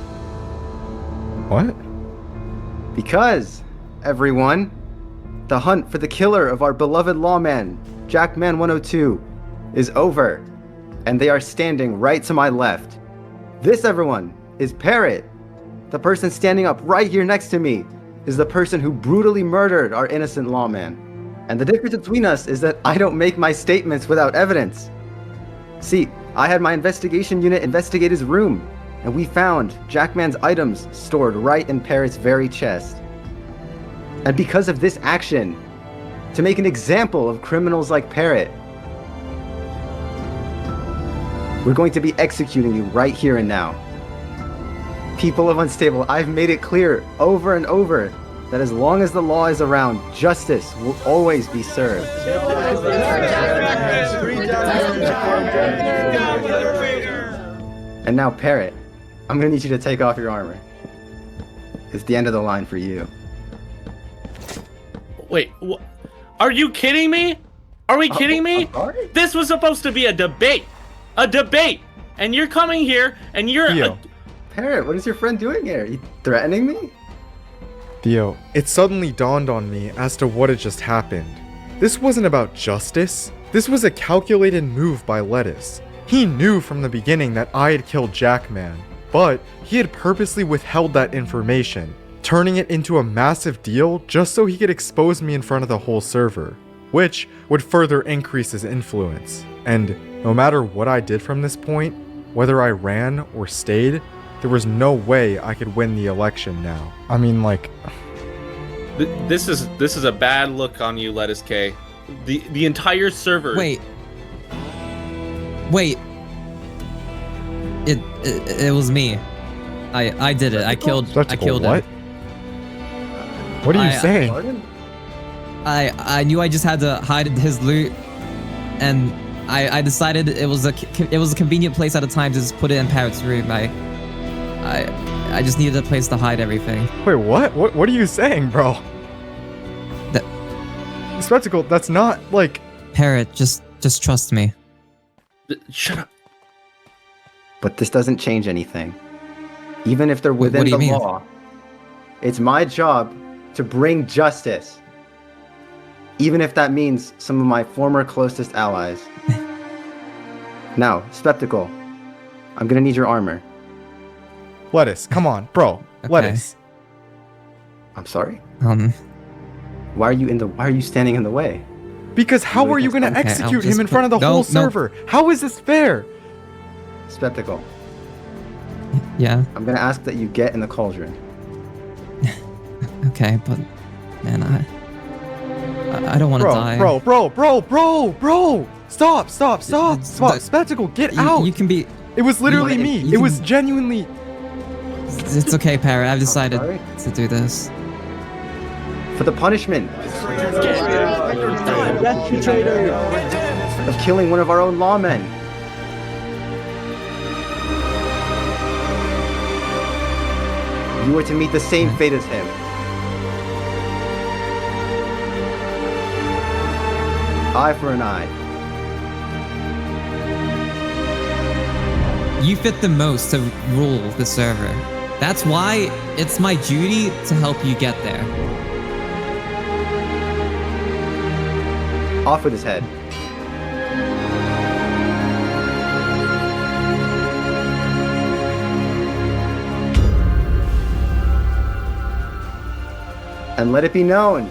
What? Because, everyone, the hunt for the killer of our beloved lawman, Jackman 102, is over, and they are standing right to my left. This, everyone, is Parrot. The person standing up right here next to me is the person who brutally murdered our innocent lawman. And the difference between us is that I don't make my statements without evidence. See, I had my investigation unit investigate his room, and we found Jackman's items stored right in Parrot's very chest. And because of this action, to make an example of criminals like Parrot, we're going to be executing you right here and now. People of Unstable, I've made it clear over and over that as long as the law is around, justice will always be served. And now, Parrot, I'm gonna need you to take off your armor. It's the end of the line for you. Wait, are you kidding me? Are we kidding me? This was supposed to be a debate. A debate! And you're coming here and you're... Parrot, what is your friend doing here? Are you threatening me? Theo, it suddenly dawned on me as to what had just happened. This wasn't about justice. This was a calculated move by Lettuce. He knew from the beginning that I had killed Jackman, but he had purposely withheld that information, turning it into a massive deal just so he could expose me in front of the whole server, which would further increase his influence. And no matter what I did from this point, whether I ran or stayed, there was no way I could win the election now. I mean, like... This is a bad look on you, Lettuce K. The entire server... Wait. It was me. I did it. I killed what? him. What are you saying? I knew I just had to hide his loot, and I decided it was a convenient place at a time to just put it in Parrot's room. I just needed a place to hide everything. Wait, what? What are you saying, bro? Spectacle, that's not like... Parrot, just trust me. Shut up. But this doesn't change anything. Even if they're within the law, it's my job to bring justice. Even if that means some of my former closest allies. Now, Spectacle, I'm gonna need your armor. Lettuce, come on, bro. Okay. Lettuce. I'm sorry? Why are you standing in the way? Because how are you gonna execute him in front of the whole server? How is this fair? Spectacle. Yeah? I'm gonna ask that you get in the cauldron. Okay, but... Man, I don't want to die. Bro! Stop! Spectacle, get out! You can be. It was literally you- me. you It was can- genuinely. It's okay, Parrot. I've decided sorry. to do this. For the punishment of killing one of our own lawmen. You were to meet the same fate as him. Eye for an eye. You fit the most to rule the server. That's why it's my duty to help you get there. Off with his head. And let it be known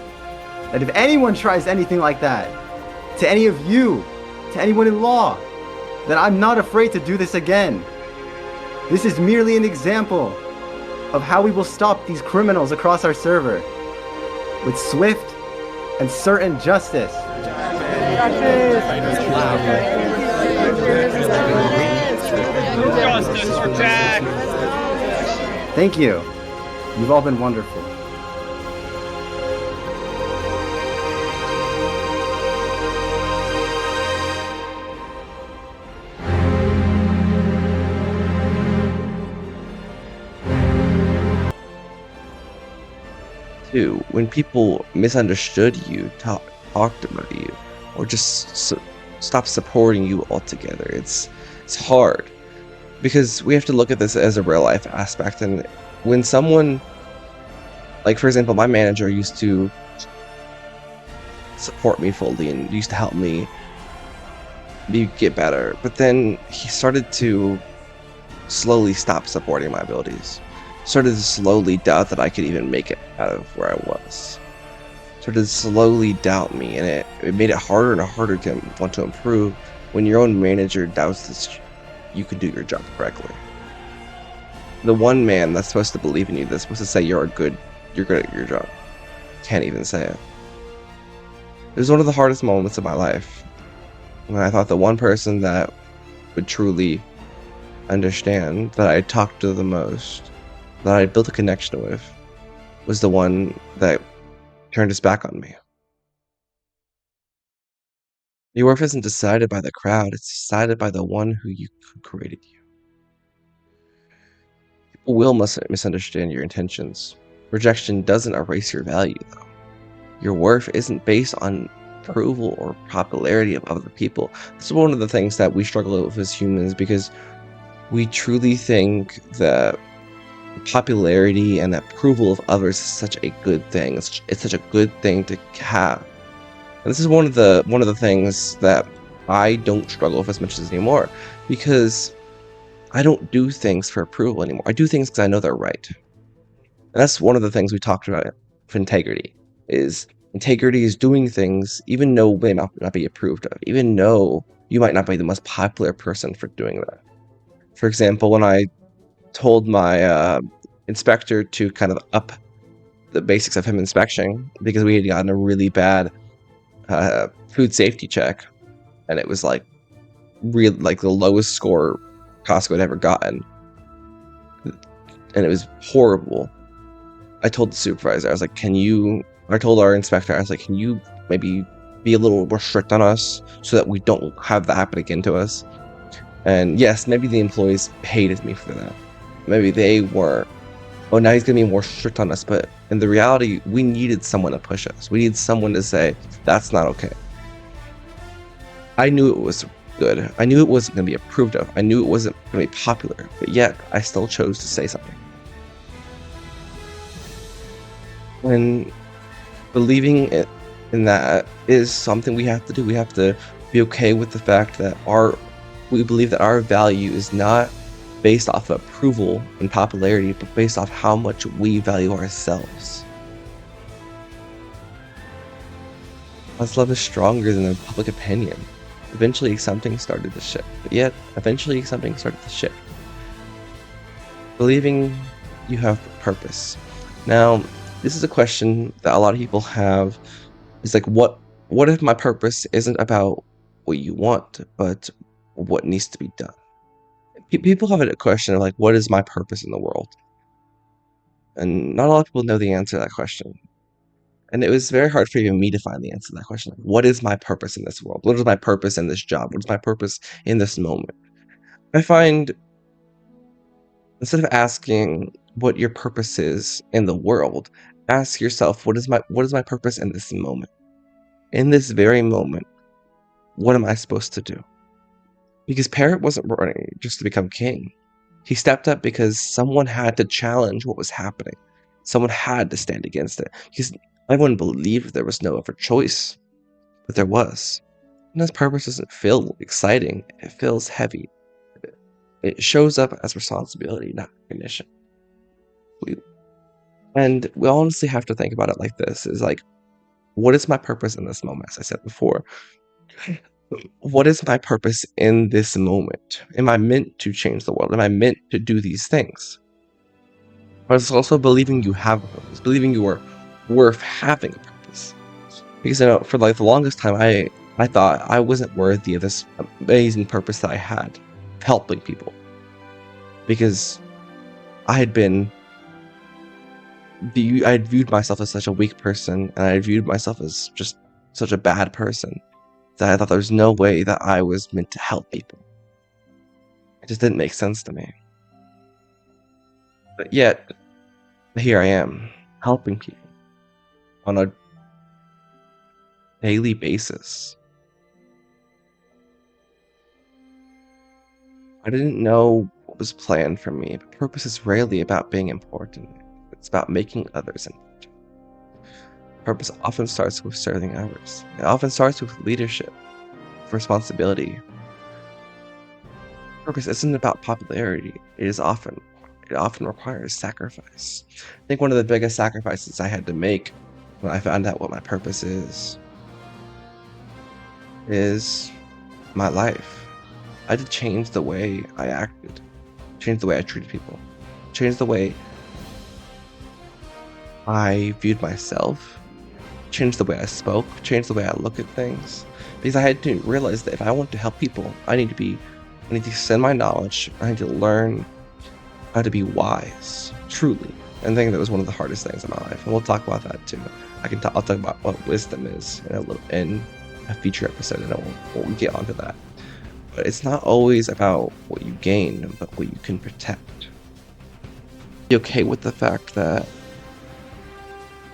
that if anyone tries anything like that, to any of you, to anyone in law, that I'm not afraid to do this again. This is merely an example of how we will stop these criminals across our server with swift and certain justice. Justice for Jack! Thank you. You've all been wonderful. Too, when people misunderstood you, talked about you, or just stopped supporting you altogether, it's hard because we have to look at this as a real life aspect. And when someone, like for example, my manager used to support me fully and used to help me get better, but then he started to slowly stop supporting my abilities. Started to slowly doubt that I could even make it out of where I was. Started to slowly doubt me, and it made it harder and harder to want to improve when your own manager doubts that you could do your job correctly. The one man that's supposed to believe in you, that's supposed to say you're good at your job, can't even say it. It was one of the hardest moments of my life when I thought the one person that would truly understand, that I talked to the most, that I built a connection with, was the one that turned his back on me. Your worth isn't decided by the crowd, it's decided by the one who created you. People will misunderstand your intentions. Rejection doesn't erase your value, though. Your worth isn't based on approval or popularity of other people. This is one of the things that we struggle with as humans, because we truly think that popularity and approval of others is such a good thing. It's such a good thing to have. And this is one of the things that I don't struggle with as much as anymore, because I don't do things for approval anymore. I do things because I know they're right. And that's one of the things we talked about with integrity. Integrity is doing things even though they might not be approved of, even though you might not be the most popular person for doing that. For example, when I told my inspector to kind of up the basics of him inspection, because we had gotten a really bad food safety check, and it was like the lowest score Costco had ever gotten, and it was horrible. I told the supervisor, I was like, I told our inspector, I was like, can you maybe be a little more strict on us so that we don't have that happen again to us? And yes, maybe the employees hated me for that. Maybe they were, oh, now he's going to be more strict on us. But in the reality, we needed someone to push us. We needed someone to say, that's not okay. I knew it was good. I knew it wasn't going to be approved of. I knew it wasn't going to be popular. But yet, I still chose to say something. And believing in that is something we have to do. We have to be okay with the fact that we believe that our value is not based off of approval and popularity, but based off how much we value ourselves. God's love is stronger than the public opinion. Eventually something started to shift, but yet eventually something started to shift. Believing you have purpose. Now, this is a question that a lot of people have, is like, what what if my purpose isn't about what you want, but what needs to be done? People have a question of like, what is my purpose in the world? And not a lot of people know the answer to that question. And it was very hard for even me to find the answer to that question. What is my purpose in this world? What is my purpose in this job? What is my purpose in this moment? I find instead of asking what your purpose is in the world, ask yourself, what is my purpose in this moment? In this very moment, what am I supposed to do? Because Parrot wasn't running just to become king. He stepped up because someone had to challenge what was happening. Someone had to stand against it. Because everyone believed there was no other choice. But there was. And his purpose doesn't feel exciting. It feels heavy. It shows up as responsibility, not recognition. We honestly have to think about it like this. Is like, what is my purpose in this moment? As I said before. What is my purpose in this moment? Am I meant to change the world? Am I meant to do these things? But it's also believing you have a purpose, believing you are worth having a purpose. Because for like the longest time, I thought I wasn't worthy of this amazing purpose that I had, of helping people. Because I had viewed myself as such a weak person, and I had viewed myself as just such a bad person, that I thought there was no way that I was meant to help people. It just didn't make sense to me. But yet, here I am, helping people on a daily basis. I didn't know what was planned for me, but purpose is rarely about being important. It's about making others important. Purpose often starts with serving others. It often starts with leadership, with responsibility. Purpose isn't about popularity. It often requires sacrifice. I think one of the biggest sacrifices I had to make when I found out what my purpose is my life. I had to change the way I acted, change the way I treated people, change the way I viewed myself, change the way I spoke, change the way I look at things. Because I had to realize that if I want to help people, I need to extend my knowledge. I need to learn how to be wise, truly. And I think that was one of the hardest things in my life. And we'll talk about that too. I'll talk about what wisdom is in a future episode, and we'll get onto that. But it's not always about what you gain, but what you can protect. Be okay with the fact that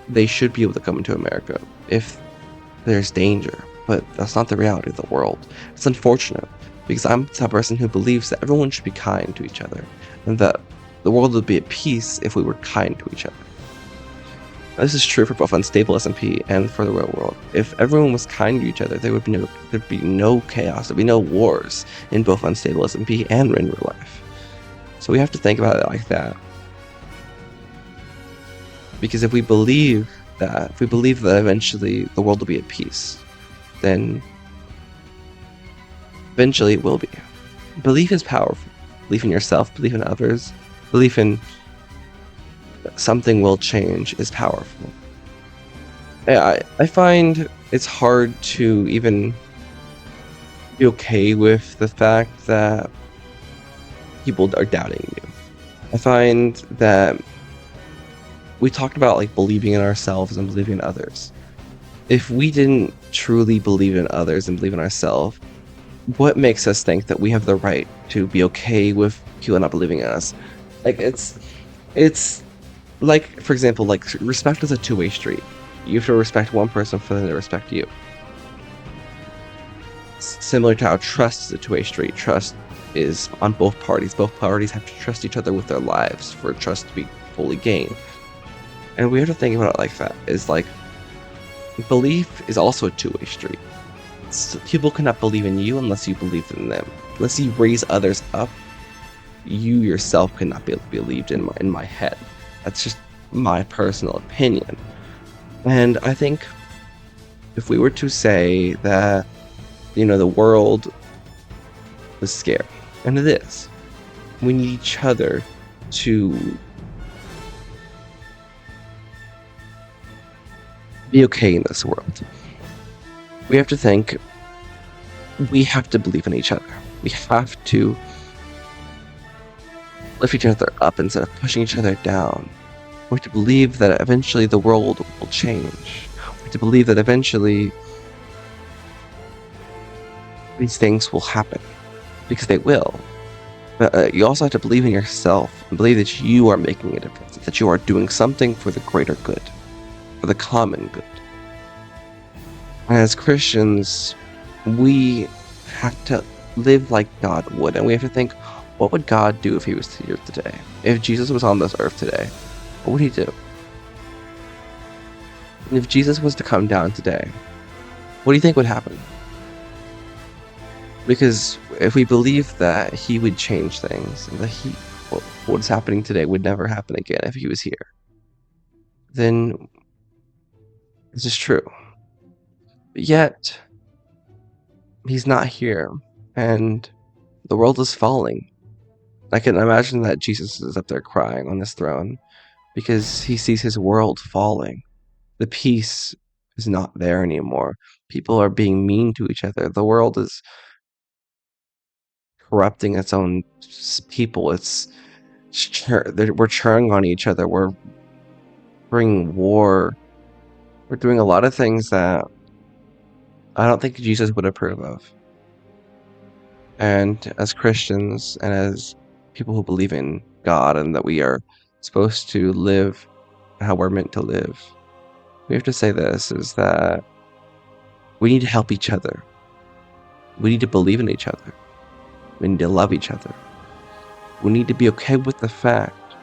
they should be able to come into America if there's danger, but that's not the reality of the world. It's unfortunate, because I'm the type of person who believes that everyone should be kind to each other, and that the world would be at peace if we were kind to each other. Now, this is true for both Unstable SMP and for the real world. If everyone was kind to each other, there'd be no chaos, there'd be no wars in both Unstable SMP and in real life. So we have to think about it like that. Because if we believe that eventually the world will be at peace, then eventually it will be. Belief is powerful. Belief in yourself, belief in others, belief in something will change is powerful. I find it's hard to even be okay with the fact that people are doubting you. I find that we talked about like believing in ourselves and believing in others. If we didn't truly believe in others and believe in ourselves, what makes us think that we have the right to be okay with people not believing in us? Like it's like, for example, like respect is a two-way street. You have to respect one person for them to respect you. Similar to how trust is a two-way street. Trust is on both parties. Both parties have to trust each other with their lives for trust to be fully gained. And we have to think about it like that. Is like belief is also a two-way street. People cannot believe in you unless you believe in them. Unless you raise others up, you yourself cannot be believed in my head. That's just my personal opinion. And I think if we were to say that, the world was scary, and it is, we need each other to be okay in this world. we have to think, we have to believe in each other. We have to lift each other up instead of pushing each other down. We have to believe that eventually the world will change. We have to believe that eventually these things will happen, because they will. But you also have to believe in yourself and believe that you are making a difference, that you are doing something for the greater good, for the common good. And as Christians, we have to live like God would, and we have to think, what would God do if he was here today? If Jesus was on this earth today, what would he do? And if Jesus was to come down today, what do you think would happen? Because if we believe that he would change things, and that what's happening today would never happen again if he was here, then this is true. But yet, he's not here, and the world is falling. I can imagine that Jesus is up there crying on his throne because he sees his world falling. The peace is not there anymore. People are being mean to each other. The world is corrupting its own people. We're churning on each other. We're bringing war. We're doing a lot of things that I don't think Jesus would approve of. And as Christians and as people who believe in God and that we are supposed to live how we're meant to live, we have to say this, is that we need to help each other. We need to believe in each other. We need to love each other. We need to be okay with the fact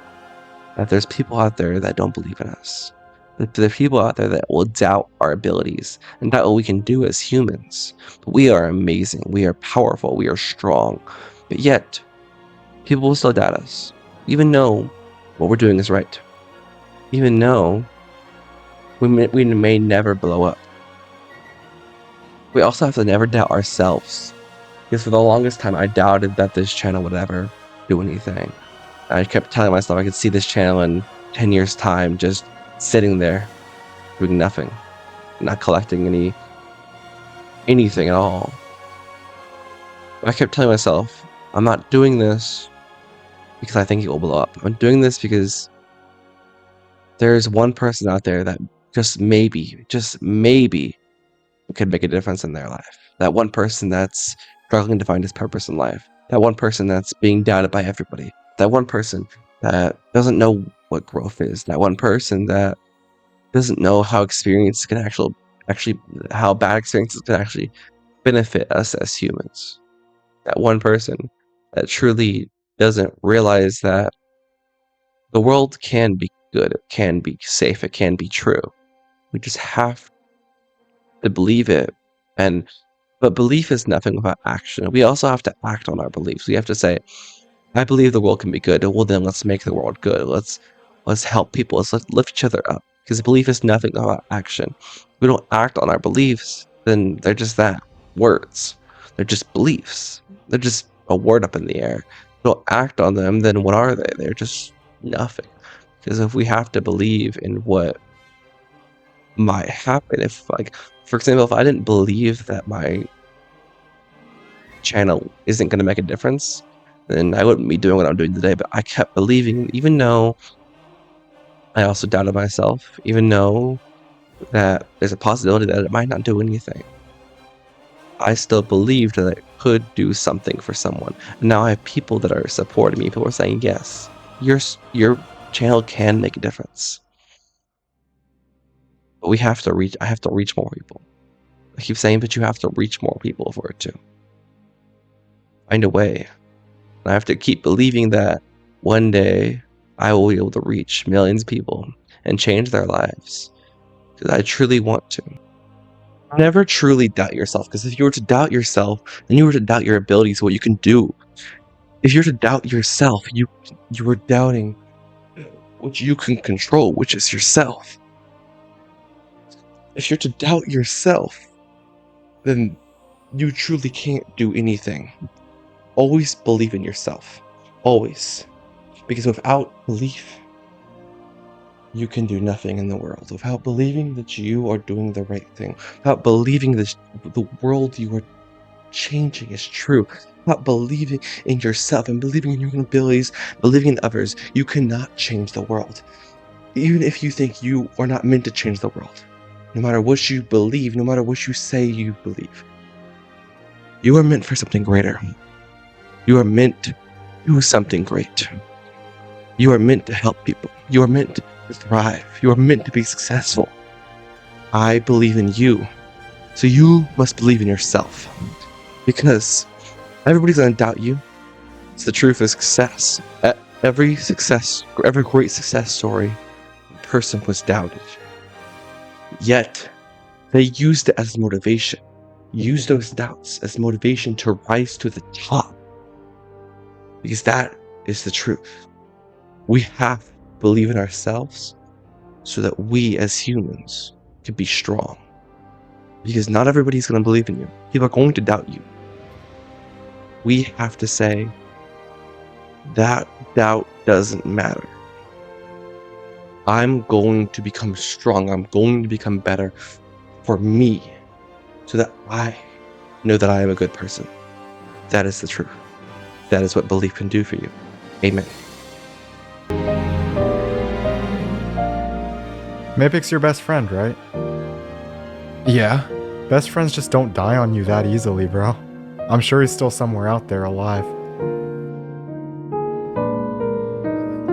that there's people out there that don't believe in us. That there are people out there that will doubt our abilities and doubt what we can do as humans. But we are amazing. We are powerful. We are strong. But yet, people will still doubt us. Even though what we're doing is right. Even though we may never blow up. We also have to never doubt ourselves. Because for the longest time, I doubted that this channel would ever do anything. I kept telling myself I could see this channel in 10 years' time just sitting there, doing nothing, not collecting anything at all. I kept telling myself, I'm not doing this because I think it will blow up. I'm doing this because there's one person out there that just maybe could make a difference in their life. That one person that's struggling to find his purpose in life. That one person that's being doubted by everybody. That one person that doesn't know what growth is. That one person that doesn't know how experience can actually how bad experiences can actually benefit us as humans. That one person that truly doesn't realize that the world can be good, it can be safe, it can be true. We just have to believe it. But belief is nothing without action. We also have to act on our beliefs. We have to say, I believe the world can be good. Well, then let's make the world good. Let's help people. Let's lift each other up. Because belief is nothing without action. If we don't act on our beliefs, then they're just that, words. They're just beliefs. They're just a word up in the air. If we don't act on them, then what are they? They're just nothing. Because if we have to believe in what might happen, if, like, for example, if I didn't believe that my channel isn't going to make a difference, then I wouldn't be doing what I'm doing today. But I kept believing, even though I also doubted myself, even though that there's a possibility that it might not do anything. I still believed that it could do something for someone. And now I have people that are supporting me. People are saying, yes, your channel can make a difference. But I have to reach more people. I keep saying, but you have to reach more people for it to. Find a way. I have to keep believing that one day I will be able to reach millions of people and change their lives. Because I truly want to. Never truly doubt yourself, because if you were to doubt yourself, then you were to doubt your abilities, what you can do. If you're to doubt yourself, you were doubting what you can control, which is yourself. If you're to doubt yourself, then you truly can't do anything. Always believe in yourself. Always. Because without belief, you can do nothing in the world. Without believing that you are doing the right thing, without believing that the world you are changing is true, without believing in yourself and believing in your own abilities, believing in others, you cannot change the world. Even if you think you are not meant to change the world, no matter what you believe, no matter what you say you believe, you are meant for something greater. You are meant to do something great. You are meant to help people. You are meant to thrive. You are meant to be successful. I believe in you, so you must believe in yourself. Because everybody's going to doubt you. It's the truth of success. Every great success story, a person was doubted. Yet, they used it as motivation. Use those doubts as motivation to rise to the top. Because that is the truth. We have to believe in ourselves so that we as humans can be strong. Because not everybody's going to believe in you. People are going to doubt you. We have to say, that doubt doesn't matter. I'm going to become strong. I'm going to become better for me so that I know that I am a good person. That is the truth. That is what belief can do for you. Amen. Mapic's your best friend, right? Yeah. Best friends just don't die on you that easily, bro. I'm sure he's still somewhere out there alive.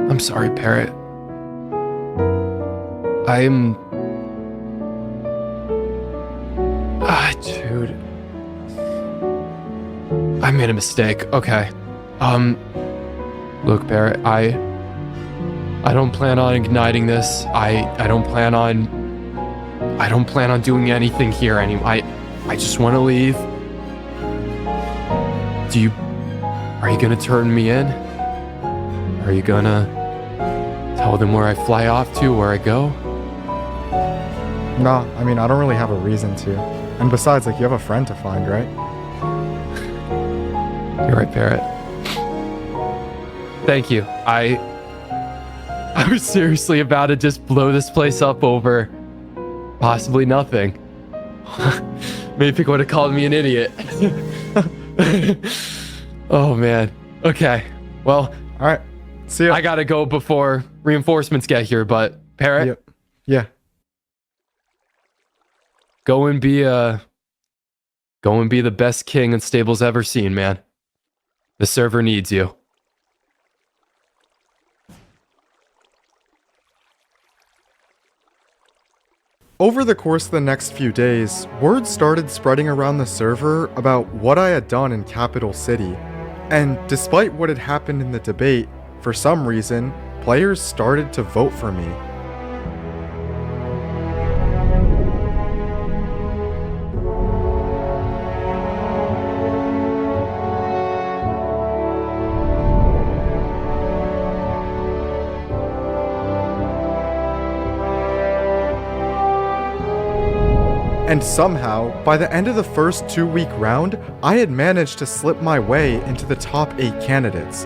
I'm sorry, Parrot. Dude. I made a mistake. Okay. Look, Parrot, I don't plan on igniting this. I don't plan on doing anything here anymore. I just want to leave. Are you gonna turn me in? Are you gonna tell them where I fly off to, where I go? Nah, I mean, I don't really have a reason to. And besides, like, you have a friend to find, right? You're right, Parrot. Thank you. I was seriously about to just blow this place up over possibly nothing. Maybe would have called me an idiot. Oh man. Okay. Well, all right. See ya. I gotta go before reinforcements get here, but Parrot. Yep. Yeah. Go and be the best king Unstable's ever seen, man. The server needs you. Over the course of the next few days, word started spreading around the server about what I had done in Capital City. And despite what had happened in the debate, for some reason, players started to vote for me. And somehow, by the end of the first 2-week round, I had managed to slip my way into the top 8 candidates.